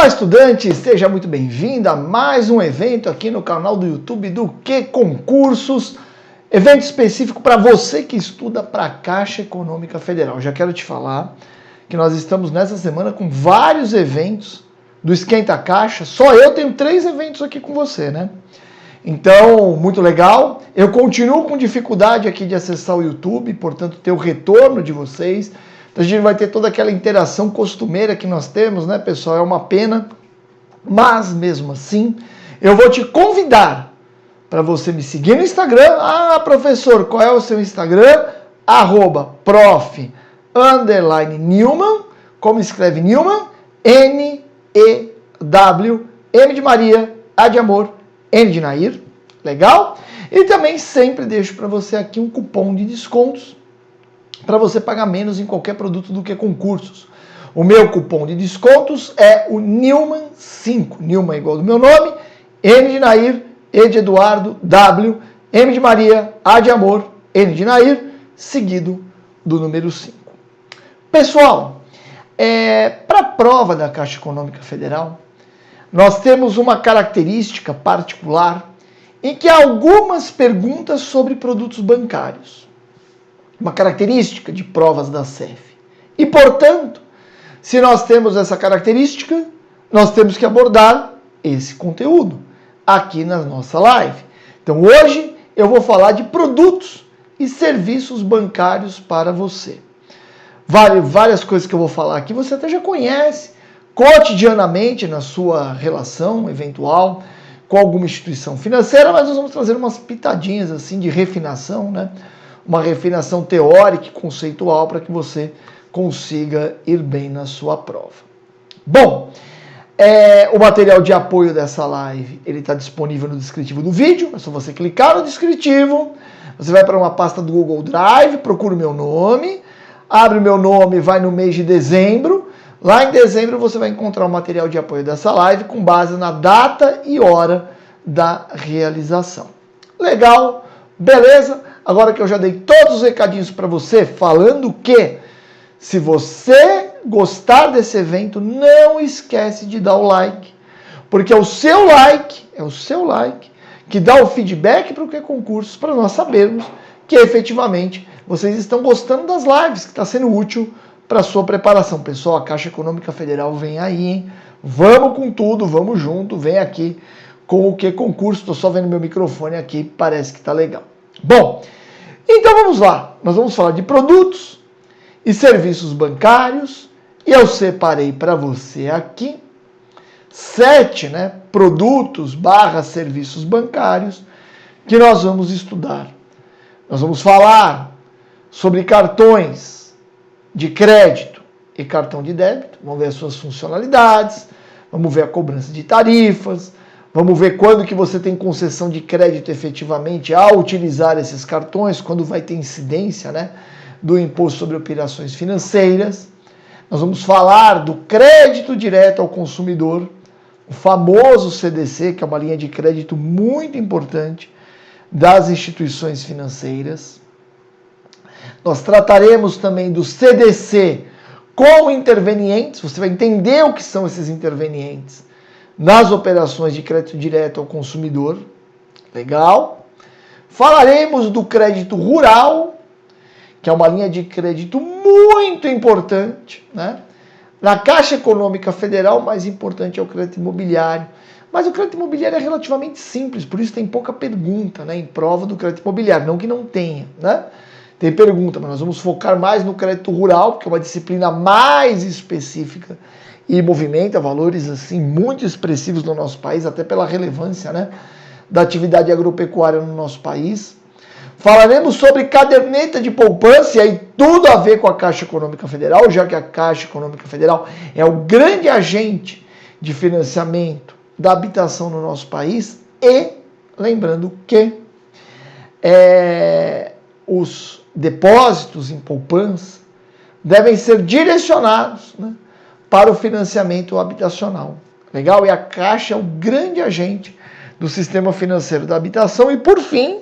Olá, estudante! Seja muito bem-vindo a mais um evento aqui no canal do YouTube do Que Concursos. Evento específico para você que estuda para a Caixa Econômica Federal. Já quero te falar que nós estamos nessa semana com vários eventos do Esquenta Caixa. Só eu tenho 3 eventos aqui com você, né? Então, muito legal. Eu continuo com dificuldade aqui de acessar o YouTube, portanto, ter o retorno de vocês. Então, a gente vai ter toda aquela interação costumeira que nós temos, né, pessoal? É uma pena, mas mesmo assim, eu vou te convidar para você me seguir no Instagram. Ah, professor, qual é o seu Instagram? @prof_Newman. Como escreve Newman? N-E-W, M de Maria, A de amor, N de Nair. Legal? E também sempre deixo para você aqui um cupom de descontos para você pagar menos em qualquer produto do que concursos. O meu cupom de descontos é o Newman5. Newman é igual do meu nome, N de Nair, E de Eduardo, W, M de Maria, A de amor, N de Nair, seguido do número 5. Pessoal, para a prova da Caixa Econômica Federal, nós temos uma característica particular em que há algumas perguntas sobre produtos bancários. Uma característica de provas da CEF. E, portanto, se nós temos essa característica, nós temos que abordar esse conteúdo aqui na nossa live. Então, hoje eu vou falar de produtos e serviços bancários para você. Várias coisas que eu vou falar aqui você até já conhece cotidianamente na sua relação eventual com alguma instituição financeira, mas nós vamos trazer umas pitadinhas assim de refinação, né? Uma refinação teórica e conceitual para que você consiga ir bem na sua prova. Bom, o material de apoio dessa live ele está disponível no descritivo do vídeo. É só você clicar no descritivo, você vai para uma pasta do Google Drive, procura o meu nome, abre o meu nome, vai no mês de dezembro. Lá em dezembro você vai encontrar o material de apoio dessa live com base na data e hora da realização. Legal? Beleza? Agora que eu já dei todos os recadinhos para você, falando que se você gostar desse evento, não esquece de dar o like, porque é o seu like que dá o feedback para o Que Concursos, para nós sabermos que efetivamente vocês estão gostando das lives, que está sendo útil para a sua preparação. Pessoal, a Caixa Econômica Federal vem aí, hein? Vamos com tudo, vamos junto, vem aqui com o Que Concurso. Estou só vendo meu microfone aqui, parece que está legal. Bom, então vamos lá. Nós vamos falar de produtos e serviços bancários. E eu separei para você aqui 7, produtos / serviços bancários que nós vamos estudar. Nós vamos falar sobre cartões de crédito e cartão de débito. Vamos ver as suas funcionalidades, vamos ver a cobrança de tarifas, vamos ver quando que você tem concessão de crédito efetivamente ao utilizar esses cartões, quando vai ter incidência, do imposto sobre operações financeiras. Nós vamos falar do crédito direto ao consumidor, o famoso CDC, que é uma linha de crédito muito importante das instituições financeiras. Nós trataremos também do CDC com intervenientes, você vai entender o que são esses intervenientes nas operações de crédito direto ao consumidor. Legal? Falaremos do crédito rural, que é uma linha de crédito muito importante, Na Caixa Econômica Federal, o mais importante é o crédito imobiliário. Mas o crédito imobiliário é relativamente simples, por isso tem pouca pergunta, em prova do crédito imobiliário. Não que não tenha, Tem pergunta, mas nós vamos focar mais no crédito rural, porque é uma disciplina mais específica e movimenta valores assim muito expressivos no nosso país, até pela relevância, da atividade agropecuária no nosso país. Falaremos sobre caderneta de poupança, e aí tudo a ver com a Caixa Econômica Federal, já que a Caixa Econômica Federal é o grande agente de financiamento da habitação no nosso país. E lembrando que os depósitos em poupança devem ser direcionados para o financiamento habitacional. Legal? E a Caixa é o grande agente do sistema financeiro da habitação. E, por fim,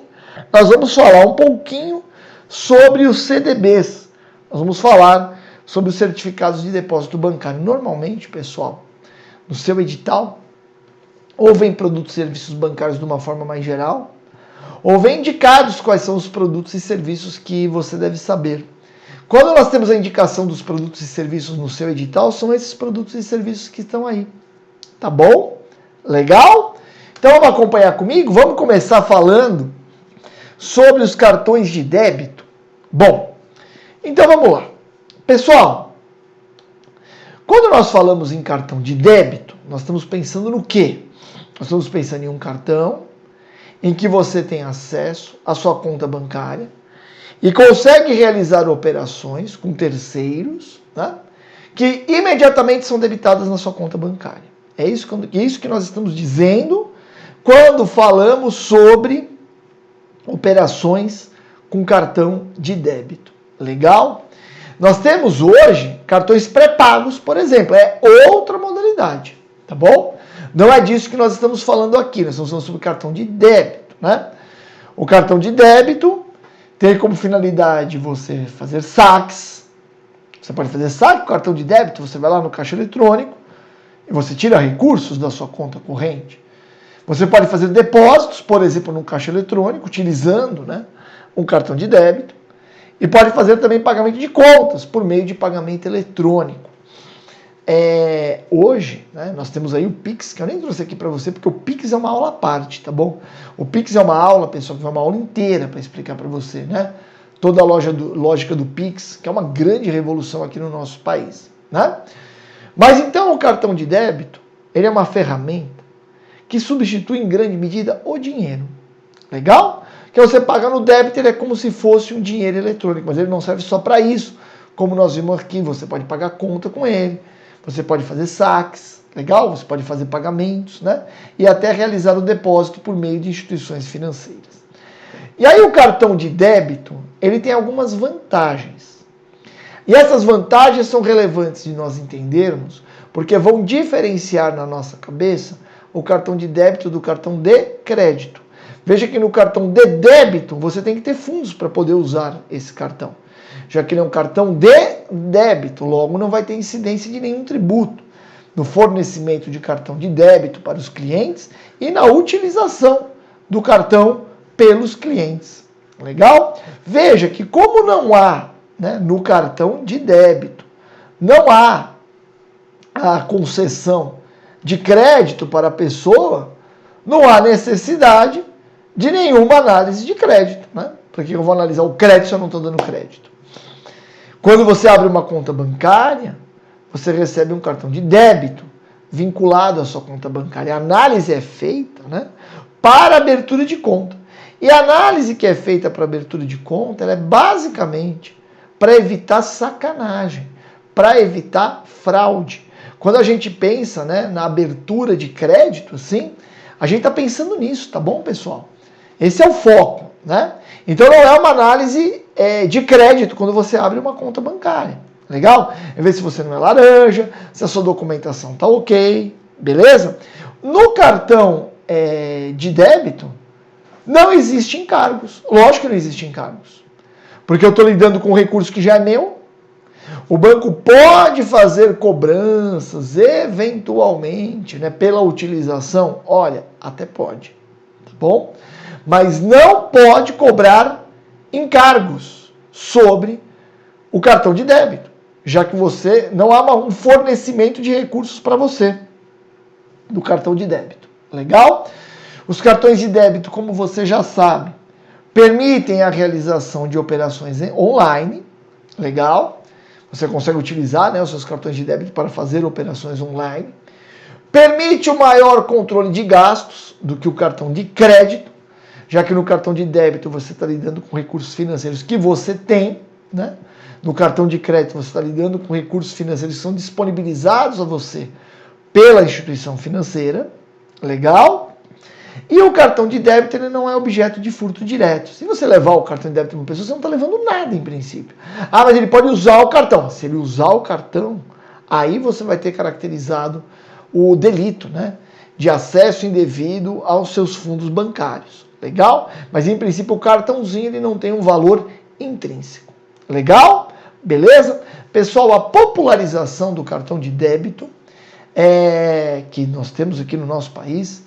nós vamos falar um pouquinho sobre os CDBs. Nós vamos falar sobre os certificados de depósito bancário. Normalmente, pessoal, no seu edital? Ou vem produtos e serviços bancários de uma forma mais geral? Ou vem indicados quais são os produtos e serviços que você deve saber? Quando nós temos a indicação dos produtos e serviços no seu edital, são esses produtos e serviços que estão aí. Tá bom? Legal? Então vamos acompanhar comigo? Vamos começar falando sobre os cartões de débito. Bom, então vamos lá. Pessoal, quando nós falamos em cartão de débito, nós estamos pensando no quê? Nós estamos pensando em um cartão em que você tem acesso à sua conta bancária e consegue realizar operações com terceiros, né, que imediatamente são debitadas na sua conta bancária. É isso que nós estamos dizendo quando falamos sobre operações com cartão de débito. Legal? Nós temos hoje cartões pré-pagos, por exemplo. É outra modalidade, tá bom? Não é disso que nós estamos falando aqui. Nós estamos falando sobre cartão de débito, né? O cartão de débito tem como finalidade você fazer saques. Você pode fazer saque com cartão de débito, você vai lá no caixa eletrônico e você tira recursos da sua conta corrente. Você pode fazer depósitos, por exemplo, no caixa eletrônico, utilizando, né, um cartão de débito. E pode fazer também pagamento de contas por meio de pagamento eletrônico. Hoje, né, nós temos aí o Pix, que eu nem trouxe aqui para você, porque o Pix é uma aula à parte, tá bom? O Pix é uma aula, pessoal, que é uma aula inteira para explicar para você, né? Toda a lógica do Pix, que é uma grande revolução aqui no nosso país, né? Mas então o cartão de débito, ele é uma ferramenta que substitui em grande medida o dinheiro. Legal? Que você paga no débito, ele é como se fosse um dinheiro eletrônico, mas ele não serve só para isso. Como nós vimos aqui, você pode pagar conta com ele, você pode fazer saques, legal? Você pode fazer pagamentos, né? E até realizar o depósito por meio de instituições financeiras. E aí o cartão de débito, ele tem algumas vantagens. E essas vantagens são relevantes de nós entendermos, porque vão diferenciar na nossa cabeça o cartão de débito do cartão de crédito. Veja que no cartão de débito você tem que ter fundos para poder usar esse cartão. Já que ele é um cartão de débito, logo não vai ter incidência de nenhum tributo no fornecimento de cartão de débito para os clientes e na utilização do cartão pelos clientes. Legal? Veja que como não há, né, no cartão de débito, não há a concessão de crédito para a pessoa, não há necessidade de nenhuma análise de crédito, né? Porque eu vou analisar o crédito se eu não estou dando crédito. Quando você abre uma conta bancária, você recebe um cartão de débito vinculado à sua conta bancária. A análise é feita, né, para abertura de conta. E a análise que é feita para abertura de conta, ela é basicamente para evitar sacanagem, para evitar fraude. Quando a gente pensa, né, na abertura de crédito, assim, a gente está pensando nisso, tá bom, pessoal? Esse é o foco, né? Então não é uma análise de crédito quando você abre uma conta bancária, legal? Ver se você não é laranja, se a sua documentação tá ok, beleza? No cartão de débito, não existe encargos. Lógico que não existe encargos, porque eu estou lidando com um recurso que já é meu. O banco pode fazer cobranças, eventualmente, né, pela utilização. Olha, até pode, tá bom? Mas não pode cobrar encargos sobre o cartão de débito, já que você não há um fornecimento de recursos para você do cartão de débito. Legal? Os cartões de débito, como você já sabe, permitem a realização de operações online. Legal? Você consegue utilizar, né, os seus cartões de débito para fazer operações online. Permite o maior controle de gastos do que o cartão de crédito, já que no cartão de débito você está lidando com recursos financeiros que você tem, né? No cartão de crédito você está lidando com recursos financeiros que são disponibilizados a você pela instituição financeira. Legal? E o cartão de débito, ele não é objeto de furto direto. Se você levar o cartão de débito de uma pessoa, você não está levando nada em princípio. Ah, mas ele pode usar o cartão. Se ele usar o cartão, aí você vai ter caracterizado o delito, né, de acesso indevido aos seus fundos bancários. Legal? Mas em princípio o cartãozinho ele não tem um valor intrínseco. Legal? Beleza? Pessoal, a popularização do cartão de débito que nós temos aqui no nosso país,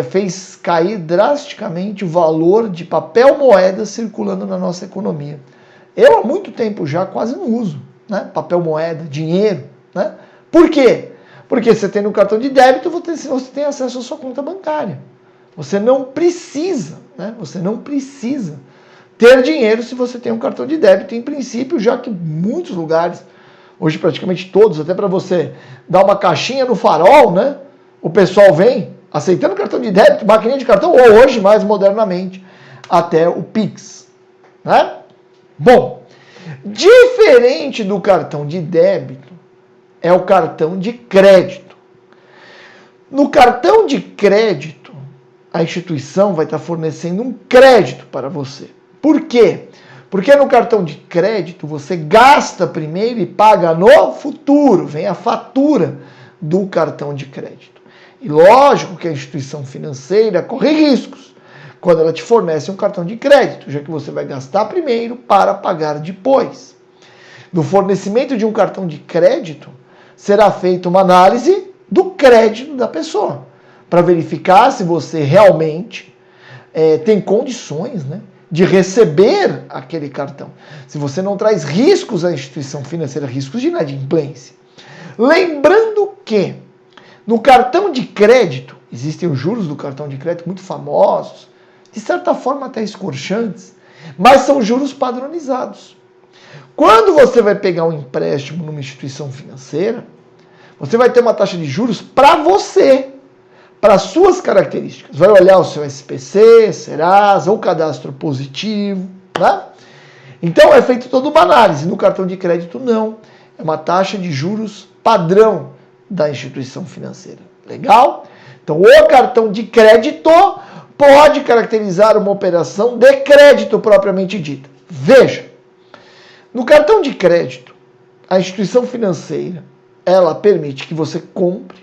fez cair drasticamente o valor de papel moeda circulando na nossa economia. Eu há muito tempo já quase não uso, né, papel moeda, dinheiro. Né? Por quê? Porque você tem no cartão de débito, você tem acesso à sua conta bancária. Você não precisa, né? Você não precisa ter dinheiro se você tem um cartão de débito, em princípio, já que muitos lugares, hoje praticamente todos, até para você dar uma caixinha no farol, né? O pessoal vem aceitando cartão de débito, maquininha de cartão, ou hoje, mais modernamente, até o Pix. Né? Bom, diferente do cartão de débito, é o cartão de crédito. No cartão de crédito, a instituição vai estar fornecendo um crédito para você. Por quê? Porque no cartão de crédito você gasta primeiro e paga no futuro, vem a fatura do cartão de crédito. E lógico que a instituição financeira corre riscos quando ela te fornece um cartão de crédito, já que você vai gastar primeiro para pagar depois. No fornecimento de um cartão de crédito, será feita uma análise do crédito da pessoa, para verificar se você realmente tem condições, né, de receber aquele cartão. Se você não traz riscos à instituição financeira, riscos de inadimplência. Lembrando que no cartão de crédito, existem os juros do cartão de crédito muito famosos, de certa forma até escorchantes, mas são juros padronizados. Quando você vai pegar um empréstimo numa instituição financeira, você vai ter uma taxa de juros para você, para suas características. Vai olhar o seu SPC, Serasa, ou cadastro positivo, né? Então é feita toda uma análise. No cartão de crédito não. É uma taxa de juros padrão da instituição financeira. Legal? Então o cartão de crédito pode caracterizar uma operação de crédito propriamente dita. Veja, no cartão de crédito, a instituição financeira, ela permite que você compre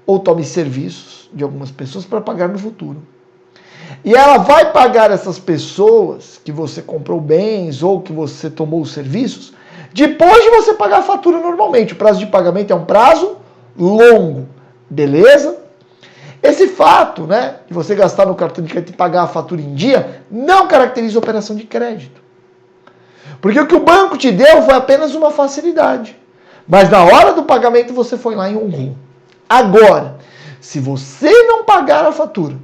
ou tome serviços de algumas pessoas para pagar no futuro. E ela vai pagar essas pessoas que você comprou bens ou que você tomou os serviços depois de você pagar a fatura normalmente. O prazo de pagamento é um prazo longo, beleza? Esse fato, né, de você gastar no cartão de crédito e pagar a fatura em dia, não caracteriza operação de crédito. Porque o que o banco te deu foi apenas uma facilidade. Mas na hora do pagamento você foi lá e honrou. Agora, se você não pagar a fatura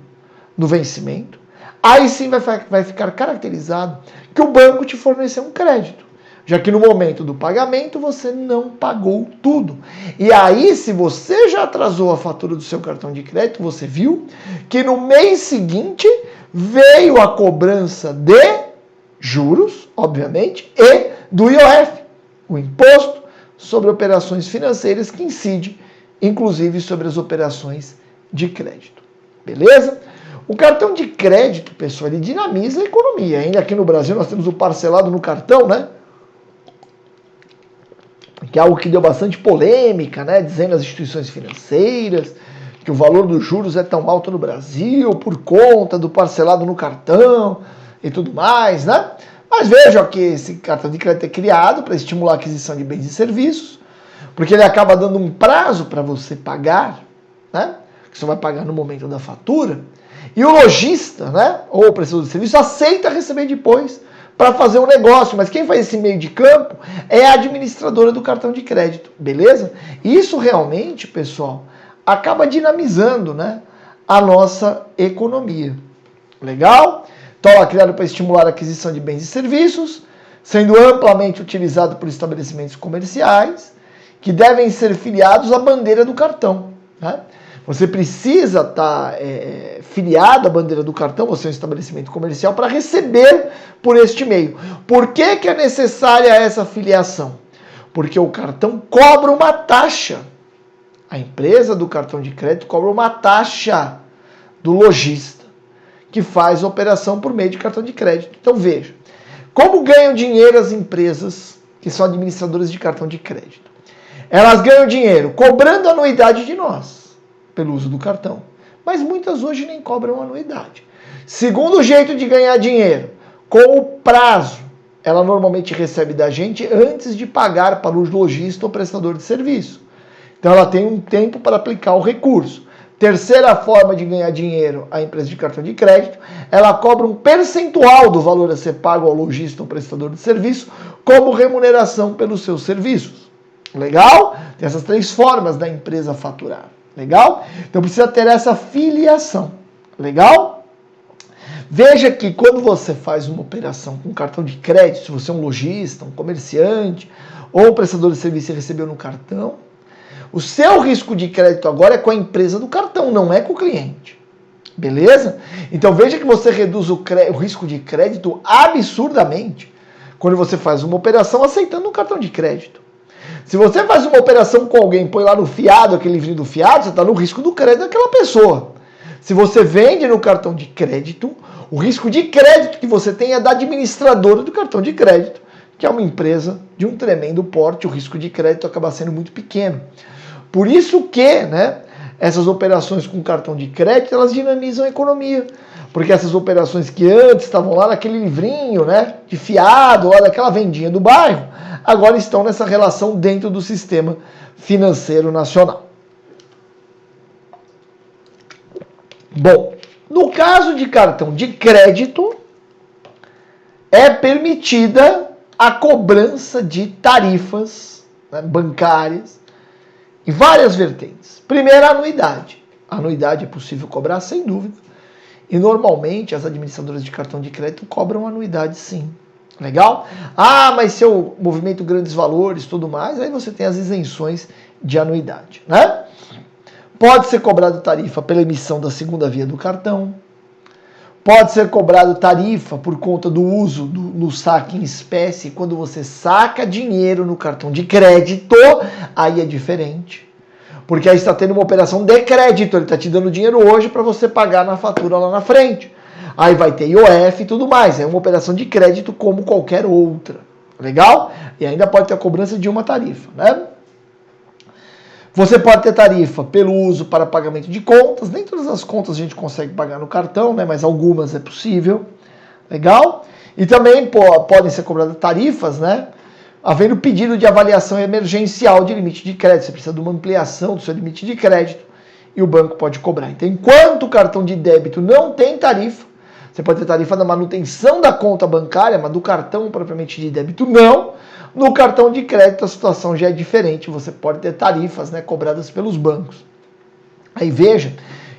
no vencimento, aí sim vai ficar caracterizado que o banco te forneceu um crédito. Já que no momento do pagamento você não pagou tudo. E aí, se você já atrasou a fatura do seu cartão de crédito, você viu que no mês seguinte veio a cobrança de juros, obviamente, e do IOF, o Imposto sobre Operações Financeiras, que incide, inclusive, sobre as operações de crédito. Beleza? O cartão de crédito, pessoal, ele dinamiza a economia. Ainda aqui no Brasil nós temos o parcelado no cartão, né? Que é algo que deu bastante polêmica, né? Dizendo às instituições financeiras que o valor dos juros é tão alto no Brasil por conta do parcelado no cartão e tudo mais, né? Mas vejam que esse cartão de crédito é criado para estimular a aquisição de bens e serviços, porque ele acaba dando um prazo para você pagar, né? Que você vai pagar no momento da fatura, e o lojista, né, ou o prestador de serviço, aceita receber depois para fazer um negócio, mas quem faz esse meio de campo é a administradora do cartão de crédito, beleza? Isso realmente, pessoal, acaba dinamizando, né, a nossa economia. Legal? Então, ela é criada para estimular a aquisição de bens e serviços, sendo amplamente utilizado por estabelecimentos comerciais, que devem ser filiados à bandeira do cartão, né? Você precisa estar filiado à bandeira do cartão, você é um estabelecimento comercial, para receber por este meio. Por que é necessária essa filiação? Porque o cartão cobra uma taxa. A empresa do cartão de crédito cobra uma taxa do lojista, que faz a operação por meio de cartão de crédito. Então veja, como ganham dinheiro as empresas que são administradoras de cartão de crédito? Elas ganham dinheiro cobrando anuidade de nós, pelo uso do cartão. Mas muitas hoje nem cobram anuidade. Segundo jeito de ganhar dinheiro, com o prazo, ela normalmente recebe da gente antes de pagar para o lojista ou prestador de serviço. Então ela tem um tempo para aplicar o recurso. Terceira forma de ganhar dinheiro, a empresa de cartão de crédito, ela cobra um percentual do valor a ser pago ao lojista ou prestador de serviço como remuneração pelos seus serviços. Legal? Tem essas 3 formas da empresa faturar. Legal? Então precisa ter essa filiação. Legal? Veja que quando você faz uma operação com cartão de crédito, se você é um lojista, um comerciante ou um prestador de serviço e recebeu no cartão, o seu risco de crédito agora é com a empresa do cartão, não é com o cliente. Beleza? Então veja que você reduz o risco de crédito absurdamente quando você faz uma operação aceitando um cartão de crédito. Se você faz uma operação com alguém, põe lá no fiado, aquele livrinho do fiado, você está no risco do crédito daquela pessoa. Se você vende no cartão de crédito, o risco de crédito que você tem é da administradora do cartão de crédito, que é uma empresa de um tremendo porte, o risco de crédito acaba sendo muito pequeno. Por isso que, essas operações com cartão de crédito, elas dinamizam a economia. Porque essas operações que antes estavam lá naquele livrinho, de fiado, lá daquela vendinha do bairro, agora estão nessa relação dentro do sistema financeiro nacional. Bom, no caso de cartão de crédito, é permitida a cobrança de tarifas bancárias em várias vertentes. Primeiro, a anuidade. A anuidade é possível cobrar, sem dúvida. E normalmente as administradoras de cartão de crédito cobram anuidade, sim. Legal? Ah, mas se eu movimento grandes valores e tudo mais, aí você tem as isenções de anuidade, Pode ser cobrado tarifa pela emissão da segunda via do cartão. Pode ser cobrado tarifa por conta do uso no saque em espécie. Quando você saca dinheiro no cartão de crédito, aí é diferente. Porque aí está tendo uma operação de crédito. Ele está te dando dinheiro hoje para você pagar na fatura lá na frente. Aí vai ter IOF e tudo mais. É uma operação de crédito como qualquer outra. Legal? E ainda pode ter a cobrança de uma tarifa, Você pode ter tarifa pelo uso para pagamento de contas. Nem todas as contas a gente consegue pagar no cartão, mas algumas é possível. Legal? E também podem ser cobradas tarifas, havendo pedido de avaliação emergencial de limite de crédito. Você precisa de uma ampliação do seu limite de crédito e o banco pode cobrar. Então, enquanto o cartão de débito não tem tarifa, você pode ter tarifa da manutenção da conta bancária, mas do cartão propriamente de débito não. No cartão de crédito a situação já é diferente, você pode ter tarifas cobradas pelos bancos. Aí veja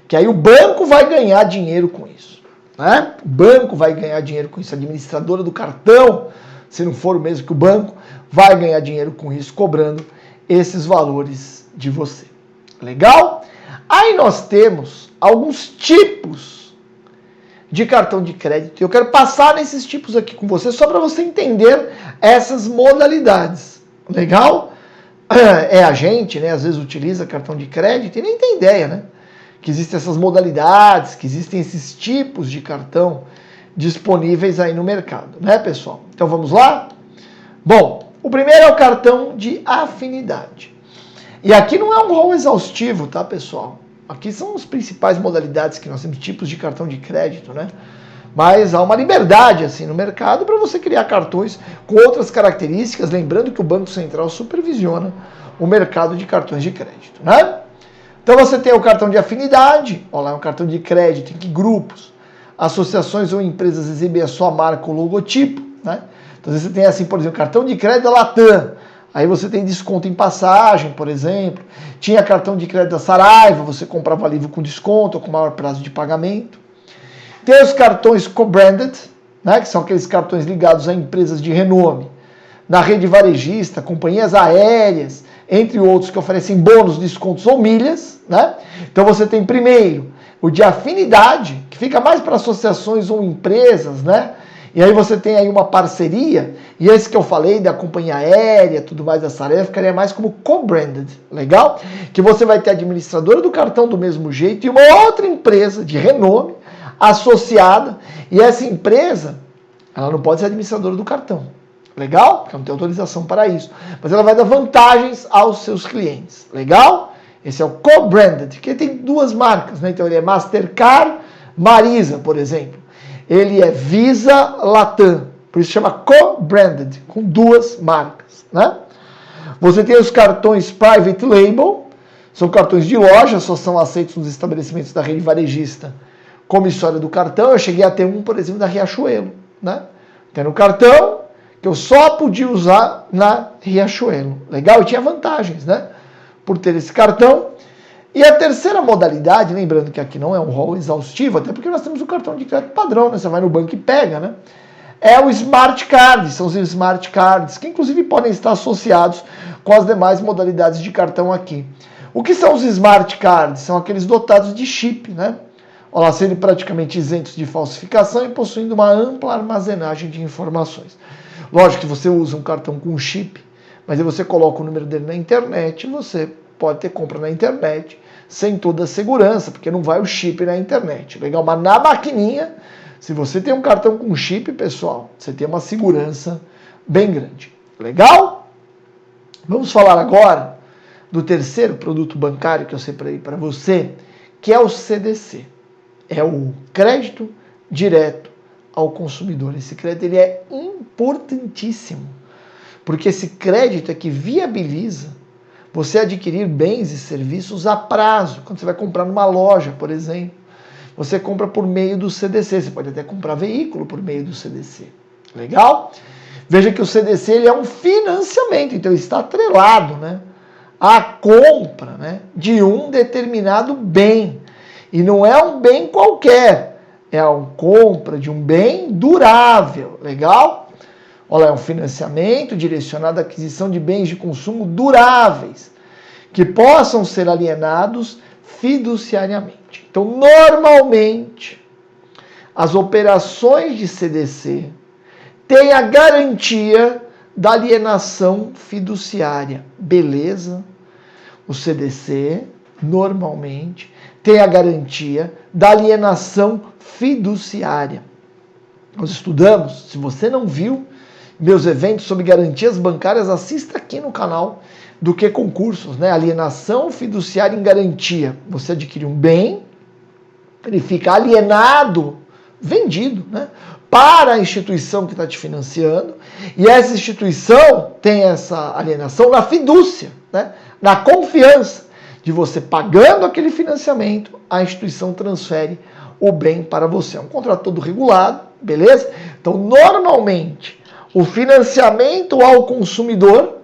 que aí o banco vai ganhar dinheiro com isso. O banco vai ganhar dinheiro com isso, a administradora do cartão, se não for o mesmo que o banco, vai ganhar dinheiro com isso, cobrando esses valores de você. Legal? Aí nós temos alguns tipos de cartão de crédito. Eu quero passar nesses tipos aqui com você, só para você entender essas modalidades. Legal? A gente, às vezes utiliza cartão de crédito e nem tem ideia, que existem essas modalidades, que existem esses tipos de cartão disponíveis aí no mercado, pessoal? Então vamos lá? Bom, o primeiro é o cartão de afinidade. E aqui não é um rol exaustivo, tá, pessoal? Aqui são as principais modalidades que nós temos, tipos de cartão de crédito, Mas há uma liberdade assim no mercado para você criar cartões com outras características, lembrando que o Banco Central supervisiona o mercado de cartões de crédito, Então você tem o cartão de afinidade, olha lá, um cartão de crédito em que grupos, associações ou empresas exibem a sua marca ou logotipo, Então você tem assim, por exemplo, cartão de crédito da Latam. Aí você tem desconto em passagem, por exemplo. Tinha cartão de crédito da Saraiva, você comprava livro com desconto ou com maior prazo de pagamento. Tem os cartões co-branded, que são aqueles cartões ligados a empresas de renome, na rede varejista, companhias aéreas, entre outros que oferecem bônus, descontos ou milhas. Então você tem primeiro o de afinidade, que fica mais para associações ou empresas, E aí você tem aí uma parceria, e esse que eu falei da companhia aérea, tudo mais da Saraiva, ficaria mais como co-branded, legal? Que você vai ter a administradora do cartão do mesmo jeito e uma outra empresa de renome associada, e essa empresa, ela não pode ser administradora do cartão, legal? Porque não tem autorização para isso, mas ela vai dar vantagens aos seus clientes, legal? Esse é o co-branded, que tem duas marcas, Então ele é Mastercard, Marisa, por exemplo. Ele é Visa Latam, por isso chama co-branded, com duas marcas, Você tem os cartões private label, São cartões de loja, só são aceitos nos estabelecimentos da rede varejista como história do cartão. Eu cheguei a ter um, por exemplo, da Riachuelo, né? Tendo um cartão que eu só podia usar na Riachuelo. Legal? E tinha vantagens, né? Por ter esse cartão. E a terceira modalidade, lembrando que aqui não é um rol exaustivo, até porque nós temos o cartão de crédito padrão, né? Você vai no banco e pega, né? É o Smart Card, são os Smart Cards, que inclusive podem estar associados com as demais modalidades de cartão aqui. O que são os Smart Cards? São aqueles dotados de chip, né? Olha lá, sendo praticamente isentos de falsificação e possuindo uma ampla armazenagem de informações. Lógico que você usa um cartão com chip, mas aí você coloca o número dele na internet, você pode ter compra na internet sem toda a segurança, porque não vai o chip na internet. Legal? Mas na maquininha, se você tem um cartão com chip, pessoal, você tem uma segurança bem grande. Legal? Vamos falar agora do terceiro produto bancário que eu separei para você, que é o CDC. É o crédito direto ao consumidor. Esse crédito ele é importantíssimo, porque esse crédito é que viabiliza você adquirir bens e serviços a prazo. Quando você vai comprar numa loja, por exemplo, você compra por meio do CDC. Você pode até comprar veículo por meio do CDC. Legal? Veja que o CDC ele é um financiamento, então está atrelado, né, à compra, né, de um determinado bem. E não é um bem qualquer, é a compra de um bem durável. Legal? Olha, é um financiamento direcionado à aquisição de bens de consumo duráveis, que possam ser alienados fiduciariamente. Então, normalmente, as operações de CDC têm a garantia da alienação fiduciária. Beleza? O CDC, normalmente, tem a garantia da alienação fiduciária. Nós estudamos, se você não viu meus eventos sobre garantias bancárias, assista aqui no canal do Que Concursos, né? Alienação fiduciária em garantia. Você adquire um bem, ele fica alienado, vendido, né, para a instituição que está te financiando, e essa instituição tem essa alienação na fidúcia, né, na confiança de você pagando aquele financiamento, a instituição transfere o bem para você. É um contrato todo regulado, beleza? Então, normalmente, o financiamento ao consumidor,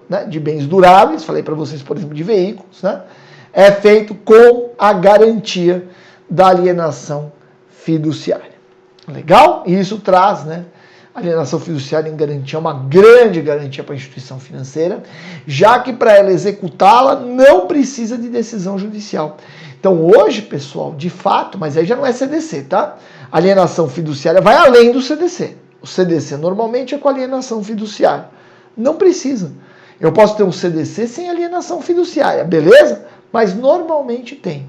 né, de bens duráveis, falei para vocês, por exemplo, de veículos, né, é feito com a garantia da alienação fiduciária. Legal? E isso traz, né, alienação fiduciária em garantia é uma grande garantia para a instituição financeira, já que para ela executá-la não precisa de decisão judicial. Então hoje, pessoal, de fato, mas aí já não é CDC, tá? A alienação fiduciária vai além do CDC. O CDC normalmente é com alienação fiduciária. Não precisa. Eu posso ter um CDC sem alienação fiduciária, beleza? Mas normalmente tem.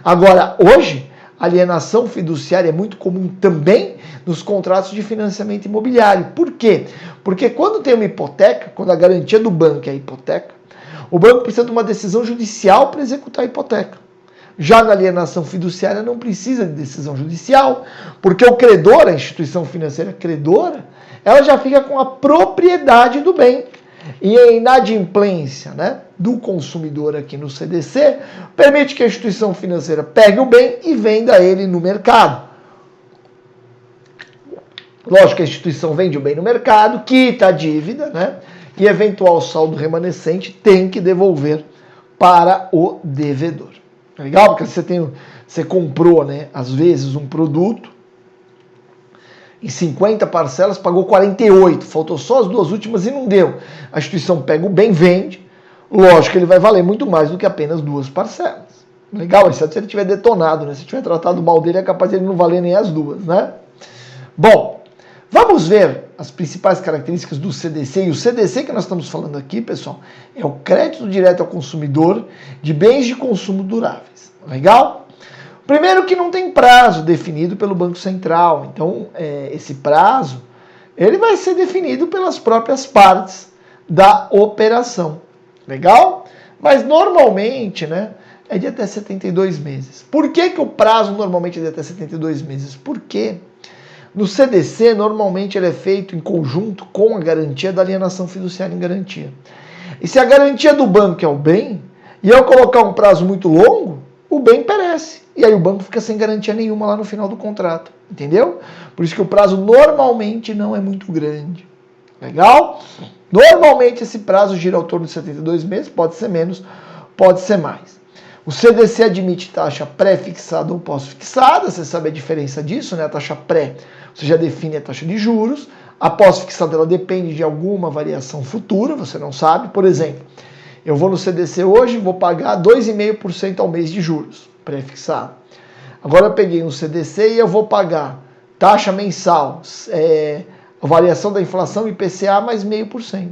Agora, hoje, alienação fiduciária é muito comum também nos contratos de financiamento imobiliário. Por quê? Porque quando tem uma hipoteca, quando a garantia do banco é a hipoteca, o banco precisa de uma decisão judicial para executar a hipoteca. Já na alienação fiduciária não precisa de decisão judicial, porque o credor, a instituição financeira credora, ela já fica com a propriedade do bem. E a inadimplência, né, do consumidor aqui no CDC permite que a instituição financeira pegue o bem e venda ele no mercado. Lógico que a instituição vende o bem no mercado, quita a dívida, né, e eventual saldo remanescente tem que devolver para o devedor. Legal? Porque você comprou, né, às vezes um produto em 50 parcelas, pagou 48, faltou só as duas últimas e não deu. A instituição pega o bem, vende, lógico que ele vai valer muito mais do que apenas duas parcelas. Legal? Exceto se ele tiver detonado, né? Se tiver tratado mal dele, é capaz de ele não valer nem as duas, né? Bom, vamos ver as principais características do CDC. E o CDC que nós estamos falando aqui, pessoal, é o crédito direto ao consumidor de bens de consumo duráveis. Legal? Primeiro que não tem prazo definido pelo Banco Central. Então, esse prazo, ele vai ser definido pelas próprias partes da operação. Legal? Mas normalmente, né, é de até 72 meses. Por que o prazo normalmente é de até 72 meses? Porque no CDC, normalmente ele é feito em conjunto com a garantia da alienação fiduciária em garantia. E se a garantia do banco é o bem, e eu colocar um prazo muito longo, o bem perece. E aí o banco fica sem garantia nenhuma lá no final do contrato. Entendeu? Por isso que o prazo normalmente não é muito grande. Legal? Normalmente esse prazo gira ao torno de 72 meses, pode ser menos, pode ser mais. O CDC admite taxa pré-fixada ou pós-fixada, você sabe a diferença disso, né? A taxa pré, você já define a taxa de juros, a pós-fixada ela depende de alguma variação futura, você não sabe. Por exemplo, eu vou no CDC hoje e vou pagar 2,5% ao mês de juros, pré-fixado. Agora eu peguei um CDC e eu vou pagar taxa mensal, a variação da inflação IPCA mais 0,5%.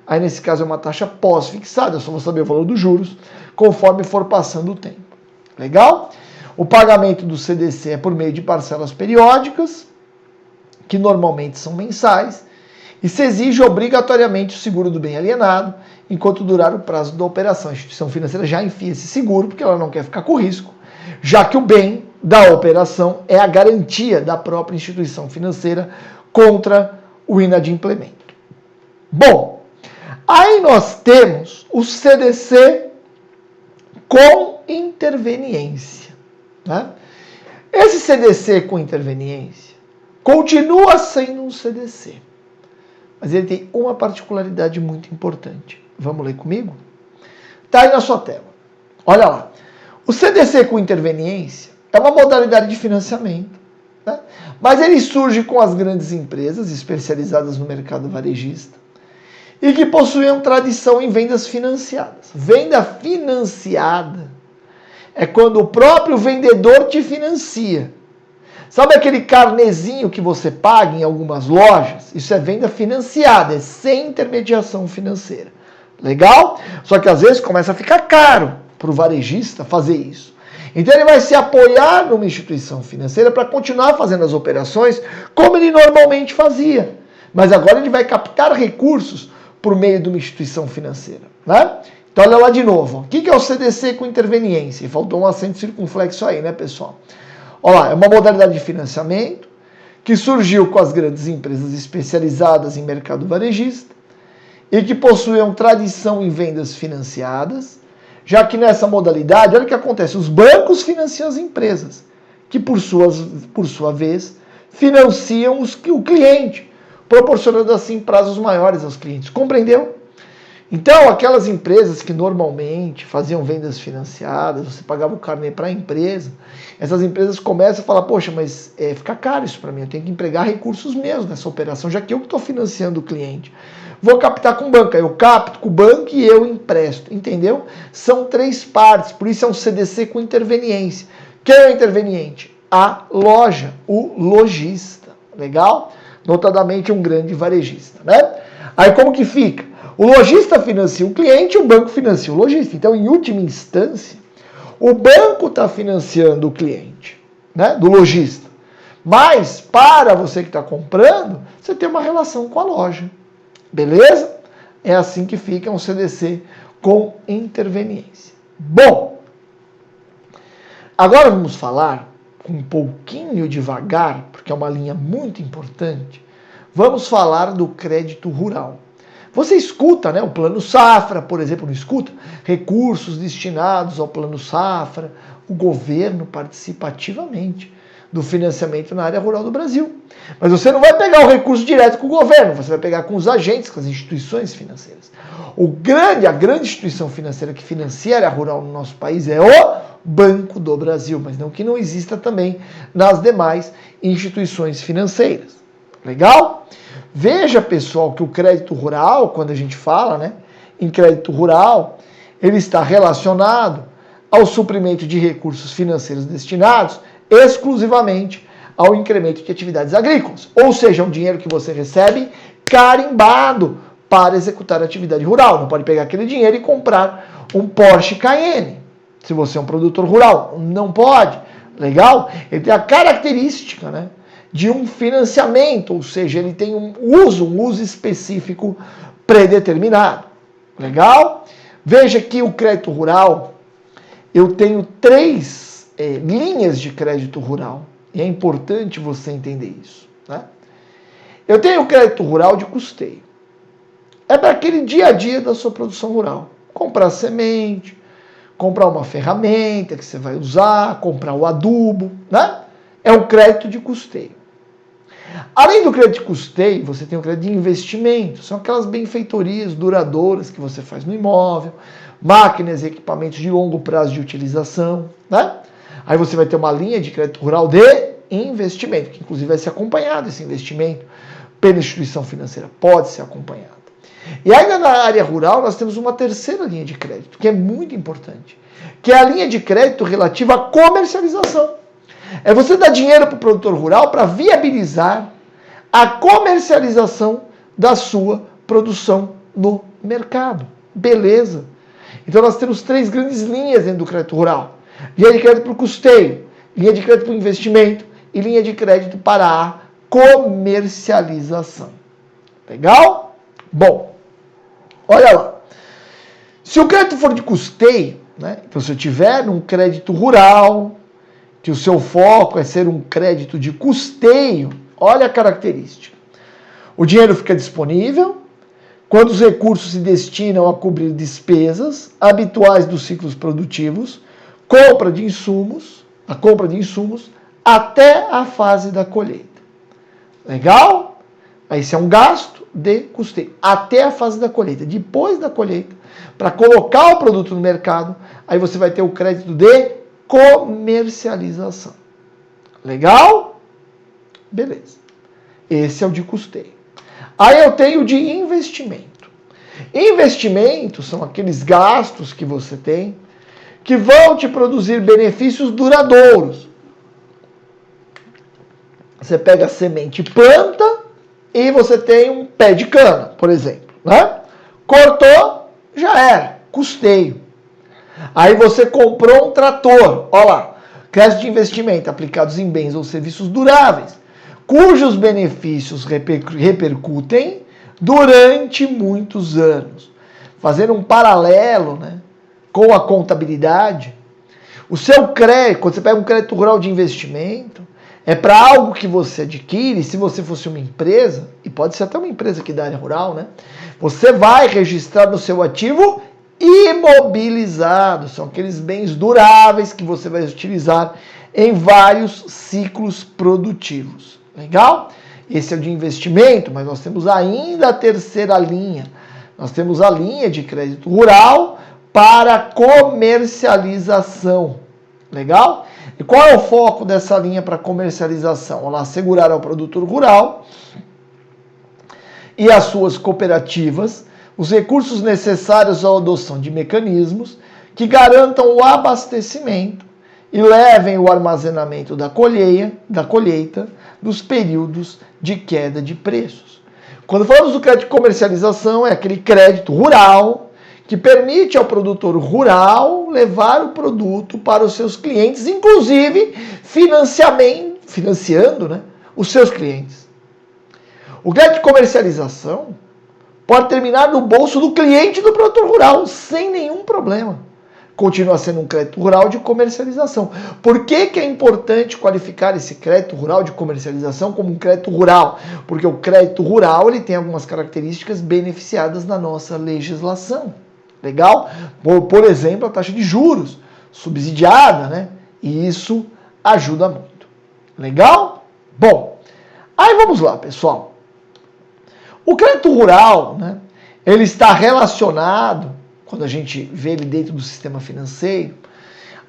Aí nesse caso é uma taxa pós-fixada, eu só vou saber o valor dos juros conforme for passando o tempo. Legal? O pagamento do CDC é por meio de parcelas periódicas, que normalmente são mensais, e se exige obrigatoriamente o seguro do bem alienado, enquanto durar o prazo da operação. A instituição financeira já enfia esse seguro, porque ela não quer ficar com risco, já que o bem da operação é a garantia da própria instituição financeira contra o inadimplemento. Bom, aí nós temos o CDC com interveniência. Né? Esse CDC com interveniência continua sendo um CDC, mas ele tem uma particularidade muito importante. Vamos ler comigo? Está aí na sua tela. Olha lá. O CDC com interveniência é uma modalidade de financiamento, né? Mas ele surge com as grandes empresas especializadas no mercado varejista e que possuíam tradição em vendas financiadas. Venda financiada é quando o próprio vendedor te financia. Sabe aquele carnezinho que você paga em algumas lojas? Isso é venda financiada, é sem intermediação financeira. Legal? Só que às vezes começa a ficar caro para o varejista fazer isso. Então ele vai se apoiar numa instituição financeira para continuar fazendo as operações como ele normalmente fazia. Mas agora ele vai captar recursos por meio de uma instituição financeira. Né? Então olha lá de novo. O que é o CDC com interveniência? Faltou um acento circunflexo aí, né, pessoal? Olha lá, é uma modalidade de financiamento que surgiu com as grandes empresas especializadas em mercado varejista e que possuíam tradição em vendas financiadas, já que nessa modalidade, olha o que acontece, os bancos financiam as empresas, que por sua vez financiam o cliente, proporcionando assim prazos maiores aos clientes. Compreendeu? Então, aquelas empresas que normalmente faziam vendas financiadas, você pagava o carnê para a empresa, essas empresas começam a falar, poxa, mas fica caro isso para mim, eu tenho que empregar recursos meus nessa operação, já que eu que estou financiando o cliente. Vou captar com o banco, eu capto com o banco e eu empresto, entendeu? São três partes, por isso é um CDC com interveniência. Quem é o interveniente? A loja, o lojista, legal? Notadamente um grande varejista, né? Aí como que fica? O lojista financia o cliente e o banco financia o lojista. Então, em última instância, o banco está financiando o cliente, né, do lojista. Mas, para você que está comprando, você tem uma relação com a loja. Beleza? É assim que fica um CDC com interveniência. Bom, agora vamos falar um pouquinho devagar, porque é uma linha muito importante. Vamos falar do crédito rural. Você escuta, né, o Plano Safra, por exemplo, não escuta? Recursos destinados ao Plano Safra. O governo participa ativamente do financiamento na área rural do Brasil. Mas você não vai pegar o recurso direto com o governo, você vai pegar com os agentes, com as instituições financeiras. A grande instituição financeira que financia a área rural no nosso país é o Banco do Brasil, mas não que não exista também nas demais instituições financeiras. Legal? Veja, pessoal, que o crédito rural, quando a gente fala, né, em crédito rural, ele está relacionado ao suprimento de recursos financeiros destinados exclusivamente ao incremento de atividades agrícolas. Ou seja, um dinheiro que você recebe carimbado para executar a atividade rural. Não pode pegar aquele dinheiro e comprar um Porsche Cayenne. Se você é um produtor rural, não pode. Legal? Ele tem a característica, né, de um financiamento, ou seja, ele tem um uso específico predeterminado. Legal? Veja que o crédito rural, eu tenho três linhas de crédito rural. E é importante você entender isso. Né? Eu tenho o crédito rural de custeio. é para aquele dia a dia da sua produção rural. Comprar semente, comprar uma ferramenta que você vai usar, comprar o adubo, né? É um crédito de custeio. Além do crédito de custeio, você tem o crédito de investimento. São aquelas benfeitorias duradouras que você faz no imóvel, máquinas e equipamentos de longo prazo de utilização, né? Aí você vai ter uma linha de crédito rural de investimento, que inclusive vai ser acompanhado esse investimento pela instituição financeira, pode ser acompanhado. E ainda na área rural nós temos uma terceira linha de crédito, que é muito importante, que é a linha de crédito relativa à comercialização. É você dar dinheiro para o produtor rural para viabilizar a comercialização da sua produção no mercado. Beleza? Então nós temos 3 grandes linhas dentro do crédito rural. Linha de crédito para o custeio, linha de crédito para o investimento e linha de crédito para a comercialização. Legal? Bom, olha lá. Se o crédito for de custeio, né, então se eu tiver um crédito rural, que o seu foco é ser um crédito de custeio, olha a característica. O dinheiro fica disponível quando os recursos se destinam a cobrir despesas habituais dos ciclos produtivos, a compra de insumos até a fase da colheita. Legal? Esse é um gasto de custeio, até a fase da colheita. Depois da colheita, para colocar o produto no mercado, aí você vai ter o crédito de comercialização. Legal? Beleza. Esse é o de custeio. Aí eu tenho o de investimento. Investimentos são aqueles gastos que você tem que vão te produzir benefícios duradouros. Você pega a semente e planta e você tem um pé de cana, por exemplo, né? Cortou, já era, custeio. Aí você comprou um trator, olha lá, crédito de investimento aplicados em bens ou serviços duráveis, cujos benefícios repercutem durante muitos anos. Fazendo um paralelo, né, com a contabilidade, o seu crédito, quando você pega um crédito rural de investimento, é para algo que você adquire, se você fosse uma empresa, e pode ser até uma empresa aqui da área rural, né? Você vai registrar no seu ativo imobilizado, são aqueles bens duráveis que você vai utilizar em vários ciclos produtivos. Legal? Esse é o de investimento, mas nós temos ainda a terceira linha. Nós temos a linha de crédito rural para comercialização. Legal? E qual é o foco dessa linha para comercialização? Ela assegurar ao produtor rural e às suas cooperativas os recursos necessários à adoção de mecanismos que garantam o abastecimento e levem o armazenamento da colheita nos períodos de queda de preços. Quando falamos do crédito de comercialização, é aquele crédito rural que permite ao produtor rural levar o produto para os seus clientes, inclusive financiando, né, os seus clientes. O crédito de comercialização pode terminar no bolso do cliente do produtor rural, sem nenhum problema. Continua sendo um crédito rural de comercialização. Por que é importante qualificar esse crédito rural de comercialização como um crédito rural? Porque o crédito rural ele tem algumas características beneficiadas na nossa legislação. Legal? Por exemplo, a taxa de juros subsidiada, né? E isso ajuda muito. Legal? Bom, aí vamos lá, pessoal. O crédito rural, né? Ele está relacionado, quando a gente vê ele dentro do sistema financeiro,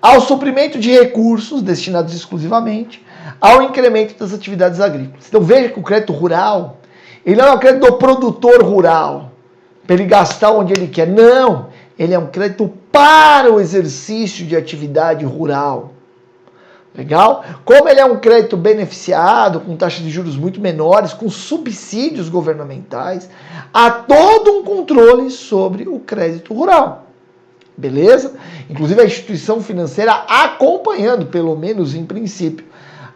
ao suprimento de recursos destinados exclusivamente ao incremento das atividades agrícolas. Então veja que o crédito rural, ele não é o crédito do produtor rural, para ele gastar onde ele quer. Não, ele é um crédito para o exercício de atividade rural. Legal? Como ele é um crédito beneficiado, com taxas de juros muito menores, com subsídios governamentais, há todo um controle sobre o crédito rural. Beleza? Inclusive a instituição financeira acompanhando, pelo menos em princípio,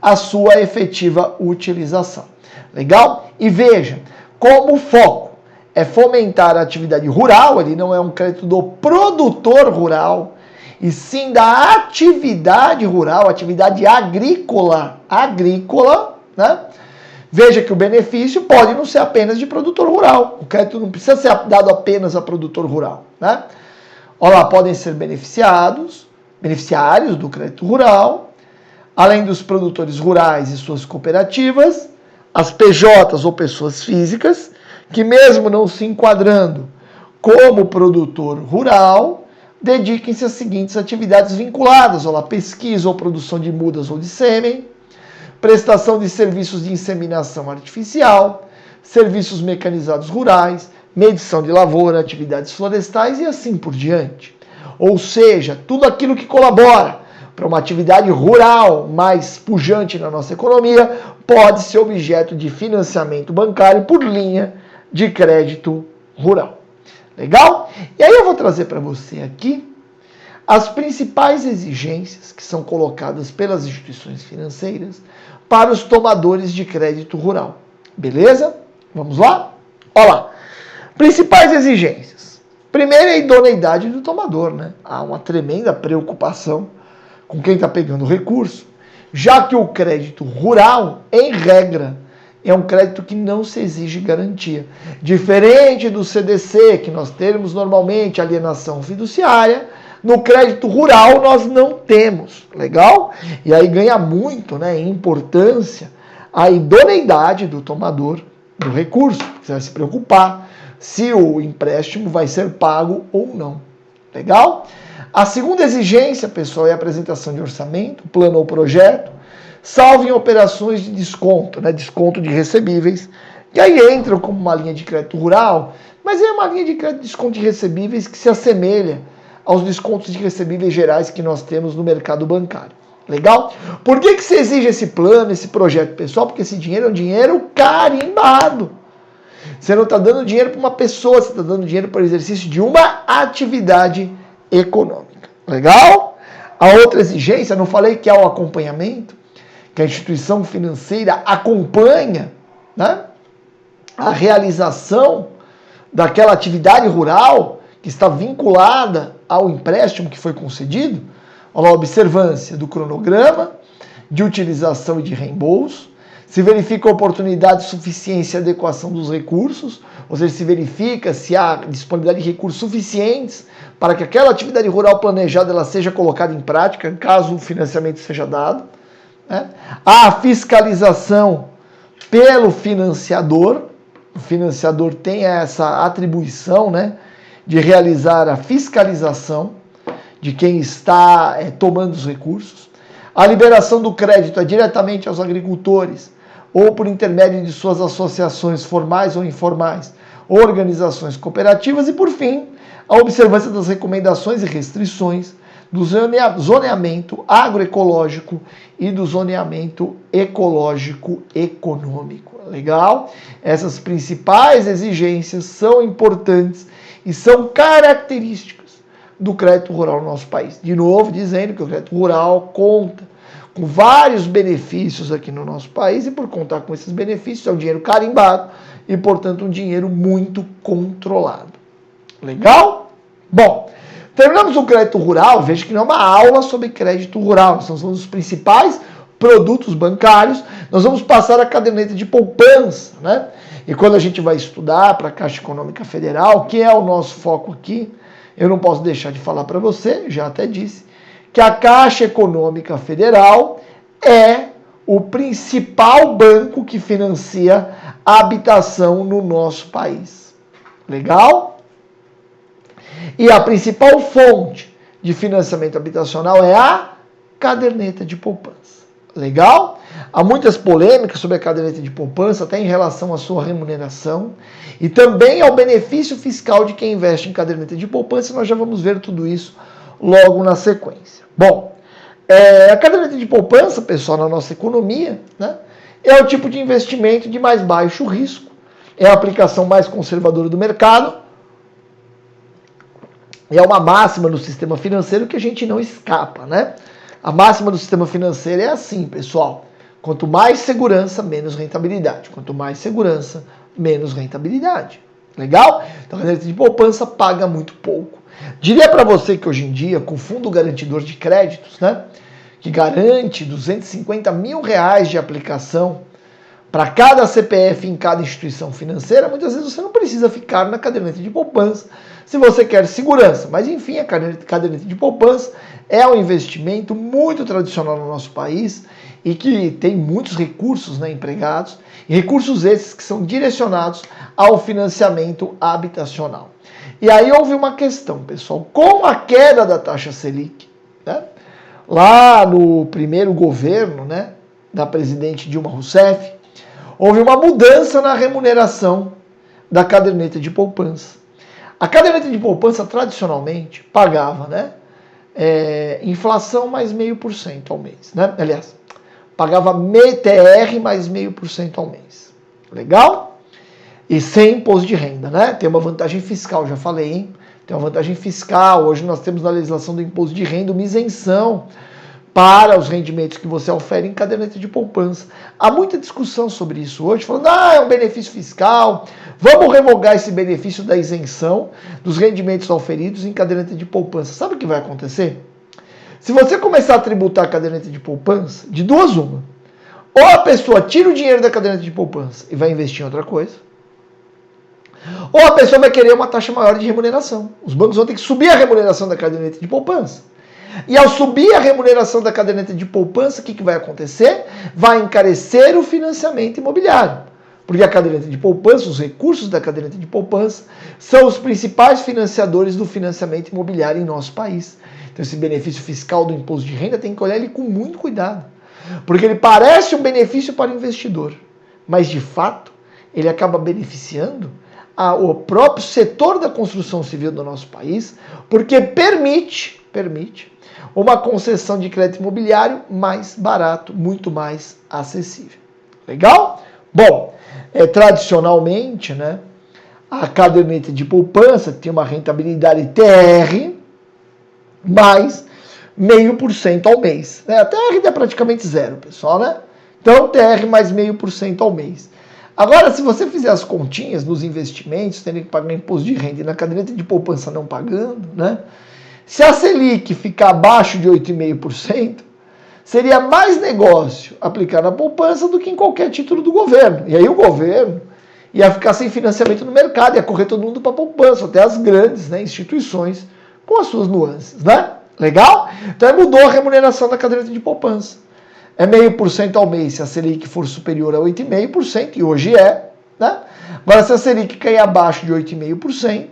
a sua efetiva utilização. Legal? E veja, como o foco é fomentar a atividade rural, ele não é um crédito do produtor rural, e sim da atividade rural, atividade agrícola, né? Veja que o benefício pode não ser apenas de produtor rural. O crédito não precisa ser dado apenas a produtor rural, né? Olha lá, podem ser beneficiários do crédito rural, além dos produtores rurais e suas cooperativas, as PJs ou pessoas físicas, que mesmo não se enquadrando como produtor rural, dediquem-se às seguintes atividades vinculadas, olha lá, pesquisa ou produção de mudas ou de sêmen, prestação de serviços de inseminação artificial, serviços mecanizados rurais, medição de lavoura, atividades florestais e assim por diante. Ou seja, tudo aquilo que colabora para uma atividade rural mais pujante na nossa economia pode ser objeto de financiamento bancário por linha de crédito rural. Legal? E aí eu vou trazer para você aqui as principais exigências que são colocadas pelas instituições financeiras para os tomadores de crédito rural. Beleza? Vamos lá? Olha lá. Principais exigências. Primeiro é a idoneidade do tomador, né? Há uma tremenda preocupação com quem está pegando o recurso, já que o crédito rural, em regra, é um crédito que não se exige garantia. Diferente do CDC, que nós temos normalmente alienação fiduciária, no crédito rural nós não temos, legal? E aí ganha muito, né, em importância a idoneidade do tomador do recurso. Você vai se preocupar se o empréstimo vai ser pago ou não, legal? A segunda exigência, pessoal, é a apresentação de orçamento, plano ou projeto, salvo em operações de desconto, né, desconto de recebíveis, que aí entram como uma linha de crédito rural, mas é uma linha de crédito de desconto de recebíveis que se assemelha aos descontos de recebíveis gerais que nós temos no mercado bancário. Legal? Por que se exige esse plano, esse projeto, pessoal? Porque esse dinheiro é um dinheiro carimbado. Você não está dando dinheiro para uma pessoa, você está dando dinheiro para o exercício de uma atividade econômica. Legal? A outra exigência, não falei que é o acompanhamento, que a instituição financeira acompanha, né, a realização daquela atividade rural que está vinculada ao empréstimo que foi concedido. Olha lá, a observância do cronograma de utilização e de reembolso, se verifica a oportunidade, suficiência e adequação dos recursos, ou seja, se verifica se há disponibilidade de recursos suficientes para que aquela atividade rural planejada ela seja colocada em prática, caso o financiamento seja dado. Né? Há a fiscalização pelo financiador, o financiador tem essa atribuição, né, de realizar a fiscalização de quem está tomando os recursos. A liberação do crédito é diretamente aos agricultores ou por intermédio de suas associações formais ou informais, organizações cooperativas e, por fim, a observância das recomendações e restrições do zoneamento agroecológico e do zoneamento ecológico econômico. Legal? Essas principais exigências são importantes e são características do crédito rural no nosso país. De novo, dizendo que o crédito rural conta com vários benefícios aqui no nosso país e por contar com esses benefícios é um dinheiro carimbado e, portanto, um dinheiro muito controlado. Legal? Bom, terminamos o crédito rural. Veja que não é uma aula sobre crédito rural. Nós estamos falando dos principais produtos bancários. Nós vamos passar a caderneta de poupança, né? E quando a gente vai estudar para a Caixa Econômica Federal, que é o nosso foco aqui, eu não posso deixar de falar para você, já até disse, que a Caixa Econômica Federal é o principal banco que financia a habitação no nosso país. Legal? E a principal fonte de financiamento habitacional é a caderneta de poupança. Legal? Há muitas polêmicas sobre a caderneta de poupança, até em relação à sua remuneração e também ao benefício fiscal de quem investe em caderneta de poupança. Nós já vamos ver tudo isso logo na sequência. Bom, a caderneta de poupança, pessoal, na nossa economia, né, é o tipo de investimento de mais baixo risco, é a aplicação mais conservadora do mercado, é uma máxima no sistema financeiro que a gente não escapa, né? A máxima do sistema financeiro é assim, pessoal. Quanto mais segurança, menos rentabilidade. Quanto mais segurança, menos rentabilidade. Legal? Então a caderneta de poupança paga muito pouco. Diria para você que hoje em dia, com o Fundo Garantidor de Créditos, né, que garante R$250 mil de aplicação para cada CPF em cada instituição financeira, muitas vezes você não precisa ficar na caderneta de poupança se você quer segurança. Mas enfim, a caderneta de poupança é um investimento muito tradicional no nosso país e que tem muitos recursos, né, empregados, e recursos esses que são direcionados ao financiamento habitacional. E aí houve uma questão, pessoal, com a queda da taxa Selic, né, lá no primeiro governo, né, da presidente Dilma Rousseff, houve uma mudança na remuneração da caderneta de poupança. A caderneta de poupança, tradicionalmente, pagava, né, inflação mais 0,5% ao mês. Né? Aliás, pagava TR mais 0,5% ao mês. Legal? E sem imposto de renda, né? Tem uma vantagem fiscal, já falei, hein? Tem uma vantagem fiscal. Hoje nós temos na legislação do imposto de renda uma isenção para os rendimentos que você ofere em caderneta de poupança. Há muita discussão sobre isso hoje, falando, é um benefício fiscal, vamos revogar esse benefício da isenção dos rendimentos oferidos em caderneta de poupança. Sabe o que vai acontecer? Se você começar a tributar a caderneta de poupança, de duas uma, ou a pessoa tira o dinheiro da caderneta de poupança e vai investir em outra coisa, ou a pessoa vai querer uma taxa maior de remuneração. Os bancos vão ter que subir a remuneração da caderneta de poupança. E ao subir a remuneração da caderneta de poupança, o que vai acontecer? Vai encarecer o financiamento imobiliário. Porque a caderneta de poupança, os recursos da caderneta de poupança, são os principais financiadores do financiamento imobiliário em nosso país. Então esse benefício fiscal do imposto de renda tem que olhar ele com muito cuidado. Porque ele parece um benefício para o investidor, mas de fato ele acaba beneficiando o próprio setor da construção civil do nosso país, porque permite uma concessão de crédito imobiliário mais barato, muito mais acessível. Legal? Bom, tradicionalmente, né, a caderneta de poupança tem uma rentabilidade TR mais 0,5% ao mês. Né? A TR é praticamente zero, pessoal, né? Então, TR mais 0,5% ao mês. Agora, se você fizer as continhas nos investimentos, tendo que pagar imposto de renda e na caderneta de poupança não pagando, né? Se a Selic ficar abaixo de 8,5%, seria mais negócio aplicar na poupança do que em qualquer título do governo. E aí o governo ia ficar sem financiamento no mercado, ia correr todo mundo para a poupança, até as grandes, né, instituições, com as suas nuances, né? Legal? Então aí mudou a remuneração da caderneta de poupança. É 0,5% ao mês se a Selic for superior a 8,5%, e hoje é, né? Agora, se a Selic cair abaixo de 8,5%,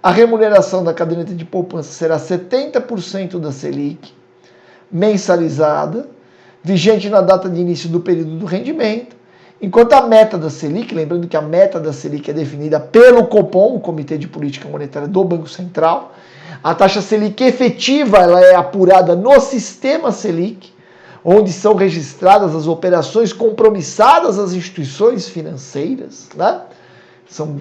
a remuneração da caderneta de poupança será 70% da Selic, mensalizada, vigente na data de início do período do rendimento, enquanto a meta da Selic, lembrando que a meta da Selic é definida pelo Copom, o Comitê de Política Monetária do Banco Central, a taxa Selic efetiva ela é apurada no sistema Selic, onde são registradas as operações compromissadas às instituições financeiras, né? São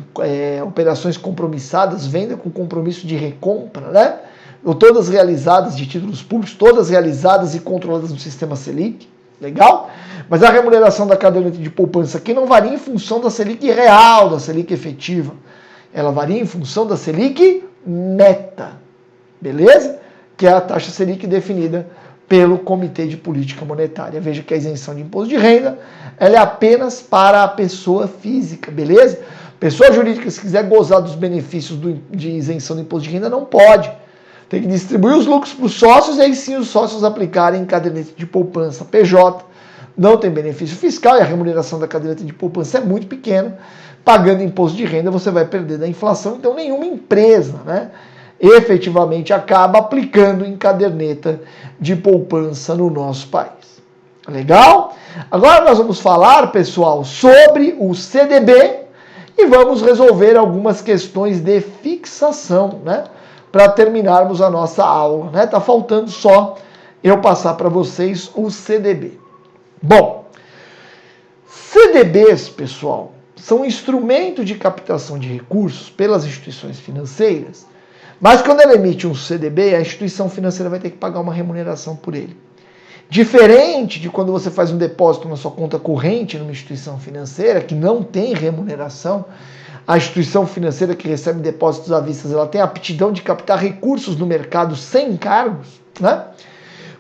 operações compromissadas, venda com compromisso de recompra, né? Ou todas realizadas de títulos públicos, todas realizadas e controladas no sistema Selic, legal? Mas a remuneração da caderneta de poupança aqui não varia em função da Selic real, da Selic efetiva. Ela varia em função da Selic meta, beleza? Que é a taxa Selic definida pelo Comitê de Política Monetária. Veja que a isenção de imposto de renda ela é apenas para a pessoa física, beleza? Pessoa jurídica, se quiser gozar dos benefícios de isenção do imposto de renda, não pode. Tem que distribuir os lucros para os sócios e aí sim os sócios aplicarem caderneta de poupança PJ. Não tem benefício fiscal e a remuneração da caderneta de poupança é muito pequena. Pagando imposto de renda você vai perder da inflação, então nenhuma empresa, né, efetivamente acaba aplicando em caderneta de poupança no nosso país. Legal? Agora nós vamos falar, pessoal, sobre o CDB e vamos resolver algumas questões de fixação, né? Para terminarmos a nossa aula, né? Tá faltando só eu passar para vocês o CDB. Bom, CDBs, pessoal, são instrumentos de captação de recursos pelas instituições financeiras, mas quando ela emite um CDB, a instituição financeira vai ter que pagar uma remuneração por ele. Diferente de quando você faz um depósito na sua conta corrente numa instituição financeira, que não tem remuneração, a instituição financeira que recebe depósitos à vista, ela tem a aptidão de captar recursos no mercado sem encargos, né?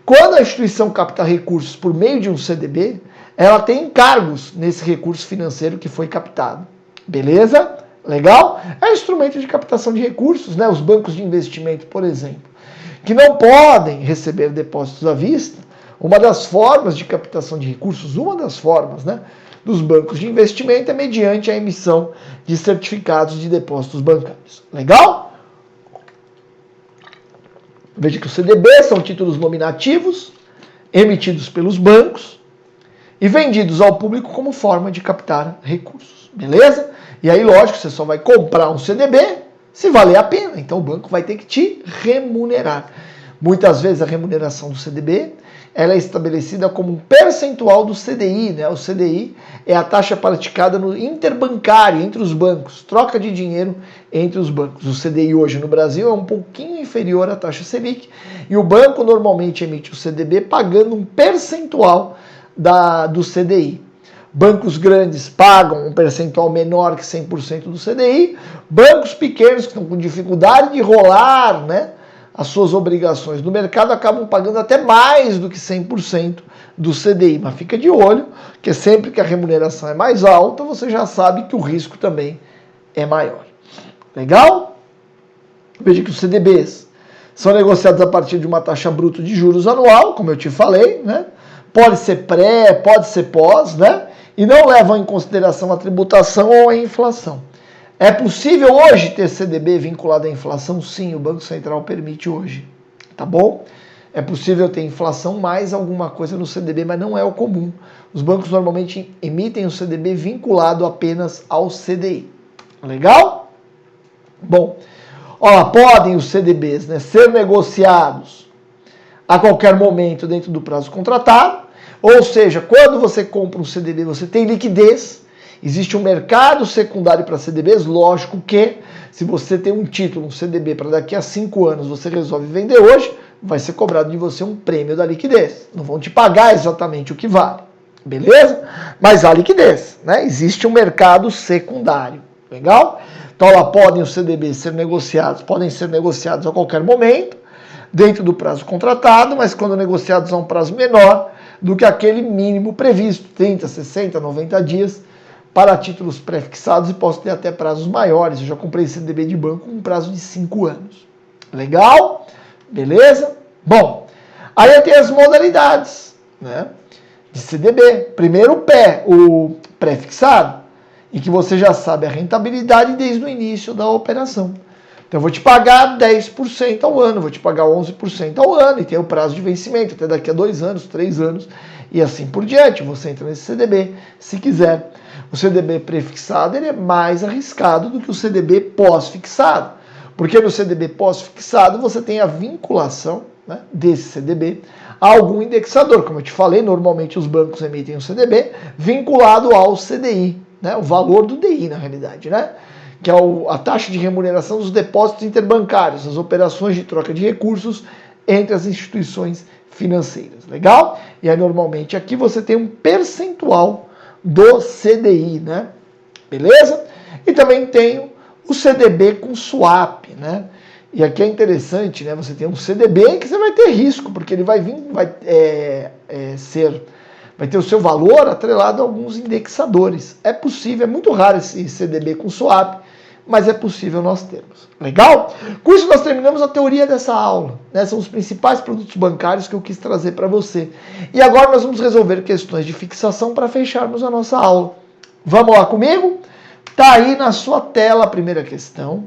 Quando a instituição capta recursos por meio de um CDB, ela tem encargos nesse recurso financeiro que foi captado. Beleza? Legal? É um instrumento de captação de recursos, né? Os bancos de investimento, por exemplo, que não podem receber depósitos à vista. Uma das formas de captação de recursos, né, dos bancos de investimento é mediante a emissão de certificados de depósitos bancários. Legal? Veja que os CDBs são títulos nominativos emitidos pelos bancos e vendidos ao público como forma de captar recursos. Beleza? E aí, lógico, você só vai comprar um CDB se valer a pena. Então o banco vai ter que te remunerar. Muitas vezes a remuneração do CDB ela é estabelecida como um percentual do CDI, né? O CDI é a taxa praticada no interbancário, entre os bancos, troca de dinheiro entre os bancos. O CDI hoje no Brasil é um pouquinho inferior à taxa Selic e o banco normalmente emite o CDB pagando um percentual do CDI. Bancos grandes pagam um percentual menor que 100% do CDI, bancos pequenos que estão com dificuldade de rolar, né, as suas obrigações no mercado acabam pagando até mais do que 100% do CDI. Mas fica de olho, que sempre que a remuneração é mais alta, você já sabe que o risco também é maior. Legal? Veja que os CDBs são negociados a partir de uma taxa bruta de juros anual, como eu te falei, né? Pode ser pré, pode ser pós, né? E não levam em consideração a tributação ou a inflação. É possível hoje ter CDB vinculado à inflação? Sim, o Banco Central permite hoje, tá bom? É possível ter inflação mais alguma coisa no CDB, mas não é o comum. Os bancos normalmente emitem o CDB vinculado apenas ao CDI. Legal? Bom, ó, podem os CDBs, né, ser negociados a qualquer momento dentro do prazo contratado, ou seja, quando você compra um CDB, você tem liquidez. Existe um mercado secundário para CDBs, lógico que se você tem um título, um CDB para daqui a 5 anos, você resolve vender hoje, vai ser cobrado de você um prêmio da liquidez. Não vão te pagar exatamente o que vale, beleza? Mas há liquidez, né? Existe um mercado secundário, legal? Então lá podem os CDBs ser negociados, podem ser negociados a qualquer momento, dentro do prazo contratado, mas quando negociados a um prazo menor do que aquele mínimo previsto, 30, 60, 90 dias, para títulos pré-fixados e posso ter até prazos maiores. Eu já comprei CDB de banco com um prazo de 5 anos. Legal? Beleza? Bom, aí tem as modalidades, né, de CDB. Primeiro o pré-fixado, em que você já sabe a rentabilidade desde o início da operação. Então eu vou te pagar 10% ao ano, vou te pagar 11% ao ano e tem o prazo de vencimento até daqui a 2 anos, 3 anos e assim por diante. Você entra nesse CDB se quiser. O CDB prefixado ele é mais arriscado do que o CDB pós-fixado, porque no CDB pós-fixado você tem a vinculação, né, desse CDB a algum indexador. Como eu te falei, normalmente os bancos emitem um CDB vinculado ao CDI, né, o valor do DI na realidade, né? Que é a taxa de remuneração dos depósitos interbancários, as operações de troca de recursos entre as instituições financeiras. Legal? E aí, normalmente, aqui você tem um percentual do CDI, né? Beleza? E também tem o CDB com swap, né? E aqui é interessante, né? Você tem um CDB que você vai ter risco, porque ele vai vir, vai ter o seu valor atrelado a alguns indexadores. É possível, é muito raro esse CDB com swap, mas é possível nós termos. Legal? Com isso nós terminamos a teoria dessa aula, né? São os principais produtos bancários que eu quis trazer para você. E agora nós vamos resolver questões de fixação para fecharmos a nossa aula. Vamos lá comigo? Tá aí na sua tela a primeira questão.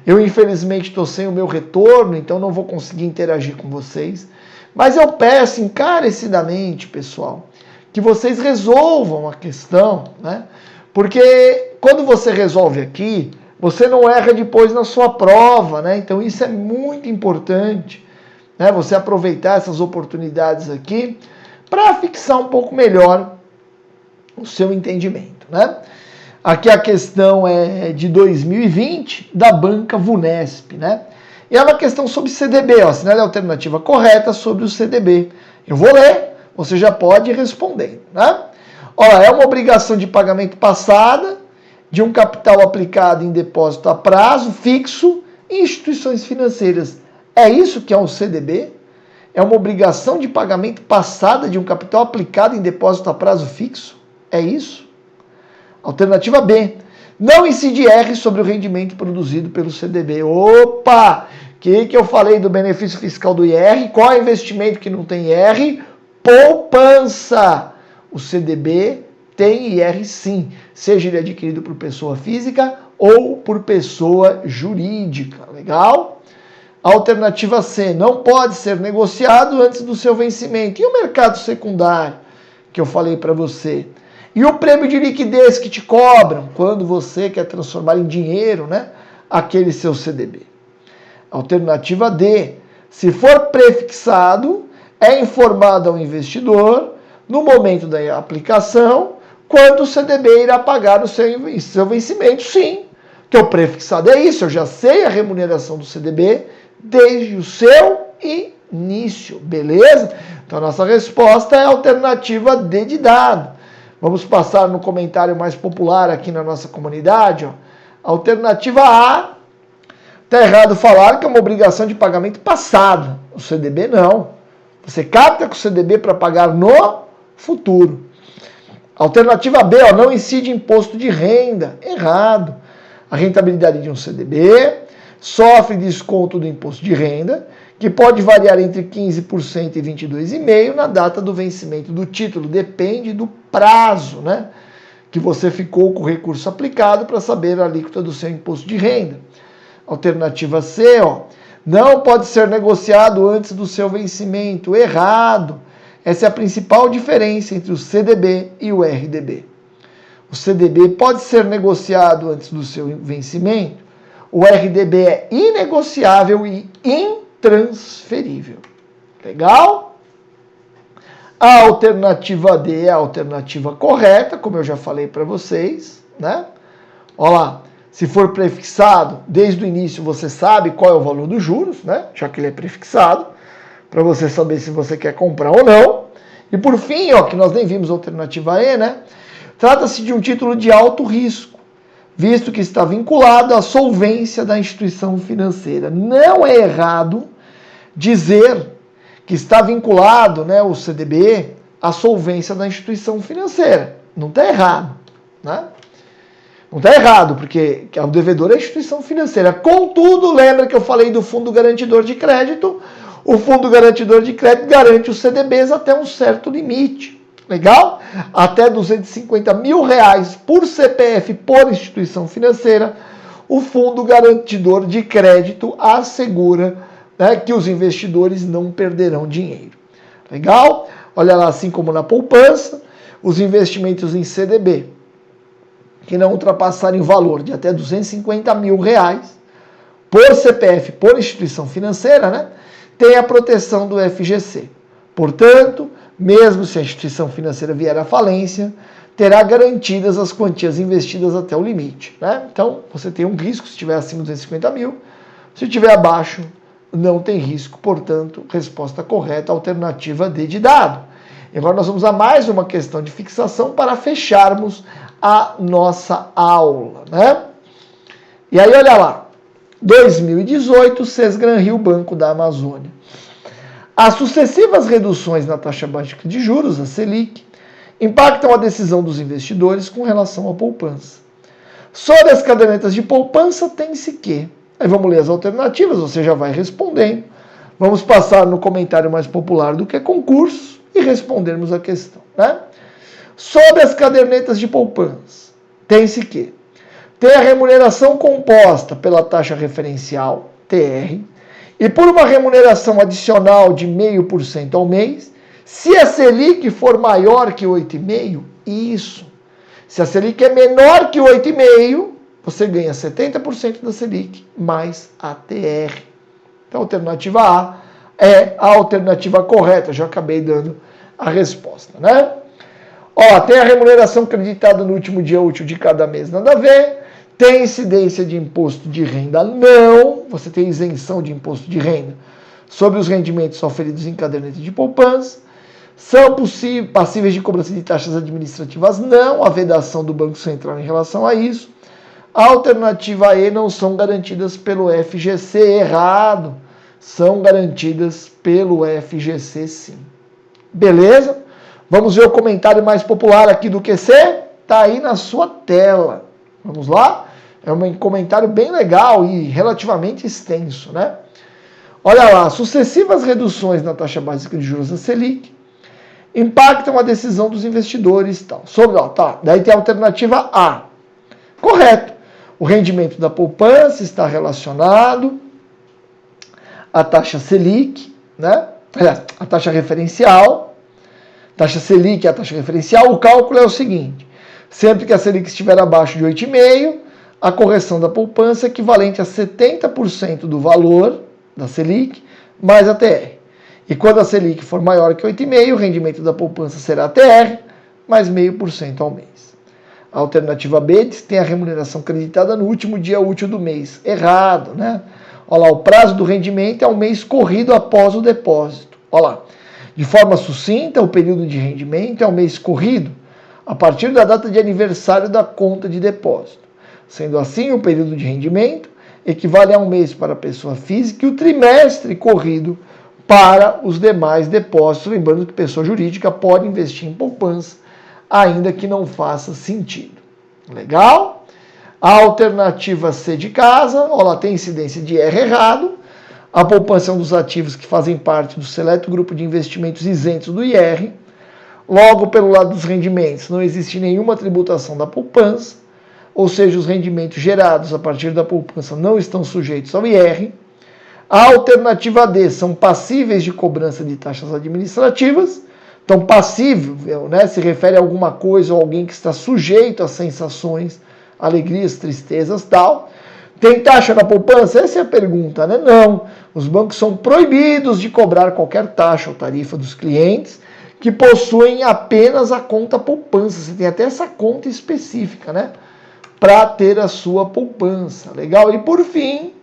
Eu infelizmente estou sem o meu retorno, então não vou conseguir interagir com vocês. Mas eu peço encarecidamente, pessoal, que vocês resolvam a questão, né? Porque quando você resolve aqui, você não erra depois na sua prova, né? Então isso é muito importante, né? Você aproveitar essas oportunidades aqui para fixar um pouco melhor o seu entendimento, né? Aqui a questão é de 2020, da banca Vunesp, né? E é uma questão sobre CDB, ó, assinale a alternativa correta sobre o CDB. Eu vou ler, você já pode ir respondendo, né? Olha, é uma obrigação de pagamento passada de um capital aplicado em depósito a prazo fixo em instituições financeiras. É isso que é um CDB? é uma obrigação de pagamento passada de um capital aplicado em depósito a prazo fixo? É isso? Alternativa B. Não incide R sobre o rendimento produzido pelo CDB. Opa! Que eu falei do benefício fiscal do IR? Qual é o investimento que não tem IR? Poupança! O CDB tem IR sim, seja ele adquirido por pessoa física ou por pessoa jurídica. Legal? Alternativa C. Não pode ser negociado antes do seu vencimento. E o mercado secundário, que eu falei para você? E o prêmio de liquidez que te cobram quando você quer transformar em dinheiro, né, aquele seu CDB. Alternativa D. Se for prefixado, é informado ao investidor no momento da aplicação quando o CDB irá pagar o seu vencimento. Sim, que o prefixado é isso. Eu já sei a remuneração do CDB desde o seu início, beleza? Então a nossa resposta é a alternativa D de dado. Vamos passar no comentário mais popular aqui na nossa comunidade. Ó. Alternativa A, está errado falar que é uma obrigação de pagamento passada. O CDB não. Você capta com o CDB para pagar no futuro. Alternativa B, ó, não incide imposto de renda. Errado. A rentabilidade de um CDB sofre desconto do imposto de renda, que pode variar entre 15% e 22,5% na data do vencimento do título. Depende do prazo, né, que você ficou com o recurso aplicado para saber a alíquota do seu imposto de renda. Alternativa C, ó, não pode ser negociado antes do seu vencimento. Errado. Essa é a principal diferença entre o CDB e o RDB. O CDB pode ser negociado antes do seu vencimento. O RDB é inegociável e intransferível. Legal? A alternativa D é a alternativa correta, como eu já falei para vocês, né? Olha lá, se for prefixado, desde o início você sabe qual é o valor dos juros, né? Já que ele é prefixado, para você saber se você quer comprar ou não. E por fim, ó, que nós nem vimos a alternativa E, né? Trata-se de um título de alto risco, visto que está vinculado à solvência da instituição financeira. Não é errado dizer que está vinculado, né, o CDB, à solvência da instituição financeira. Não está errado, né? Não está errado, porque o devedor é a instituição financeira. Contudo, lembra que eu falei do Fundo Garantidor de Crédito? O Fundo Garantidor de Crédito garante os CDBs até um certo limite. Legal? Até R$250 mil por CPF por instituição financeira, o Fundo Garantidor de Crédito assegura, né, que os investidores não perderão dinheiro. Legal? Olha lá, assim como na poupança, os investimentos em CDB, que não ultrapassarem o valor de até R$250 mil por CPF por instituição financeira, né, tem a proteção do FGC. Portanto, mesmo se a instituição financeira vier à falência, terá garantidas as quantias investidas até o limite. Né? Então, você tem um risco se estiver acima de 250 mil. Se estiver abaixo, não tem risco. Portanto, resposta correta, alternativa D de dado. E agora nós vamos a mais uma questão de fixação para fecharmos a nossa aula. Né? E aí, olha lá. 2018, Sesgran Rio, Banco da Amazônia. As sucessivas reduções na taxa básica de juros, a Selic, impactam a decisão dos investidores com relação à poupança. Sobre as cadernetas de poupança, tem-se que... Aí vamos ler as alternativas, você já vai respondendo. Vamos passar no comentário mais popular do que concurso e respondermos a questão. Né? Sobre as cadernetas de poupança, tem-se que ter a remuneração composta pela taxa referencial, TR, e por uma remuneração adicional de 0,5% ao mês, se a Selic for maior que 8,5%, isso. Se a Selic é menor que 8,5%, você ganha 70% da Selic mais a TR. Então a alternativa A é a alternativa correta, já acabei dando a resposta, né? Ó, tem a remuneração creditada no último dia útil de cada mês, nada a ver. Tem incidência de imposto de renda? Não. Você tem isenção de imposto de renda sobre os rendimentos oferidos em caderneta de poupança. São passíveis de cobrança de taxas administrativas? Não. A vedação do Banco Central em relação a isso. A alternativa E não são garantidas pelo FGC. Errado. são garantidas pelo FGC sim. Beleza? Vamos ver o comentário mais popular aqui do QC? Tá aí na sua tela. Vamos lá? É um comentário bem legal e relativamente extenso, né? Olha lá, sucessivas reduções na taxa básica de juros da Selic impactam a decisão dos investidores e tal. Daí tem a alternativa A. Correto. O rendimento da poupança está relacionado à taxa Selic, né? A taxa referencial. Taxa Selic é a taxa referencial. O cálculo é o seguinte: sempre que a Selic estiver abaixo de 8,5, a correção da poupança é equivalente a 70% do valor da Selic mais a TR. E quando a Selic for maior que 8,5, o rendimento da poupança será TR mais 0,5% ao mês. A alternativa B tem a remuneração creditada no último dia útil do mês. Errado, né? Olha lá, o prazo do rendimento é o mês corrido após o depósito. Olha lá. De forma sucinta, o período de rendimento é o mês corrido a partir da data de aniversário da conta de depósito. Sendo assim, o período de rendimento equivale a um mês para a pessoa física e o trimestre corrido para os demais depósitos. Lembrando que pessoa jurídica pode investir em poupança, ainda que não faça sentido. Legal? A alternativa C de casa, ela tem incidência de R errado. A poupança é um dos ativos que fazem parte do seleto grupo de investimentos isentos do IR. Logo, pelo lado dos rendimentos, não existe nenhuma tributação da poupança, ou seja, os rendimentos gerados a partir da poupança não estão sujeitos ao IR. A alternativa D são passíveis de cobrança de taxas administrativas. Então, passível, né, se refere a alguma coisa ou alguém que está sujeito a sensações, alegrias, tristezas, tal. Tem taxa na poupança? Essa é a pergunta, né? Não. Os bancos são proibidos de cobrar qualquer taxa ou tarifa dos clientes que possuem apenas a conta poupança. Você tem até essa conta específica, né? Para ter a sua poupança. Legal? E por fim,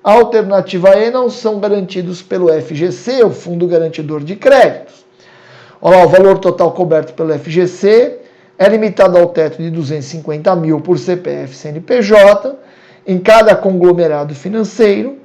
a alternativa E não são garantidos pelo FGC, o Fundo Garantidor de Créditos. Olha lá, o valor total coberto pelo FGC é limitado ao teto de 250 mil por CPF CNPJ em cada conglomerado financeiro,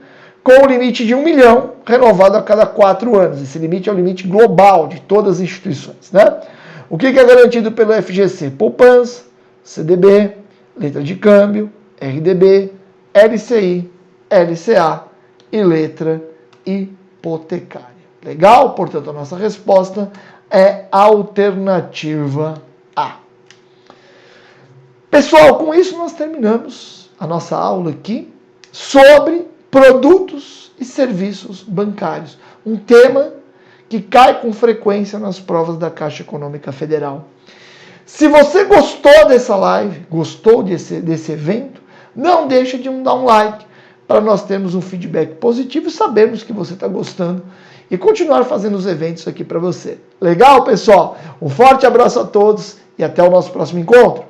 com o limite de 1 milhão, renovado a cada 4 anos. Esse limite é o limite global de todas as instituições, né? O que é garantido pelo FGC? Poupança, CDB, letra de câmbio, RDB, LCI, LCA e letra hipotecária. Legal? Portanto, a nossa resposta é a alternativa A. Pessoal, com isso nós terminamos a nossa aula aqui sobre produtos e serviços bancários. Um tema que cai com frequência nas provas da Caixa Econômica Federal. Se você gostou dessa live, gostou desse evento, não deixe de dar um like para nós termos um feedback positivo e sabermos que você está gostando e continuar fazendo os eventos aqui para você. Legal, pessoal? Um forte abraço a todos e até o nosso próximo encontro.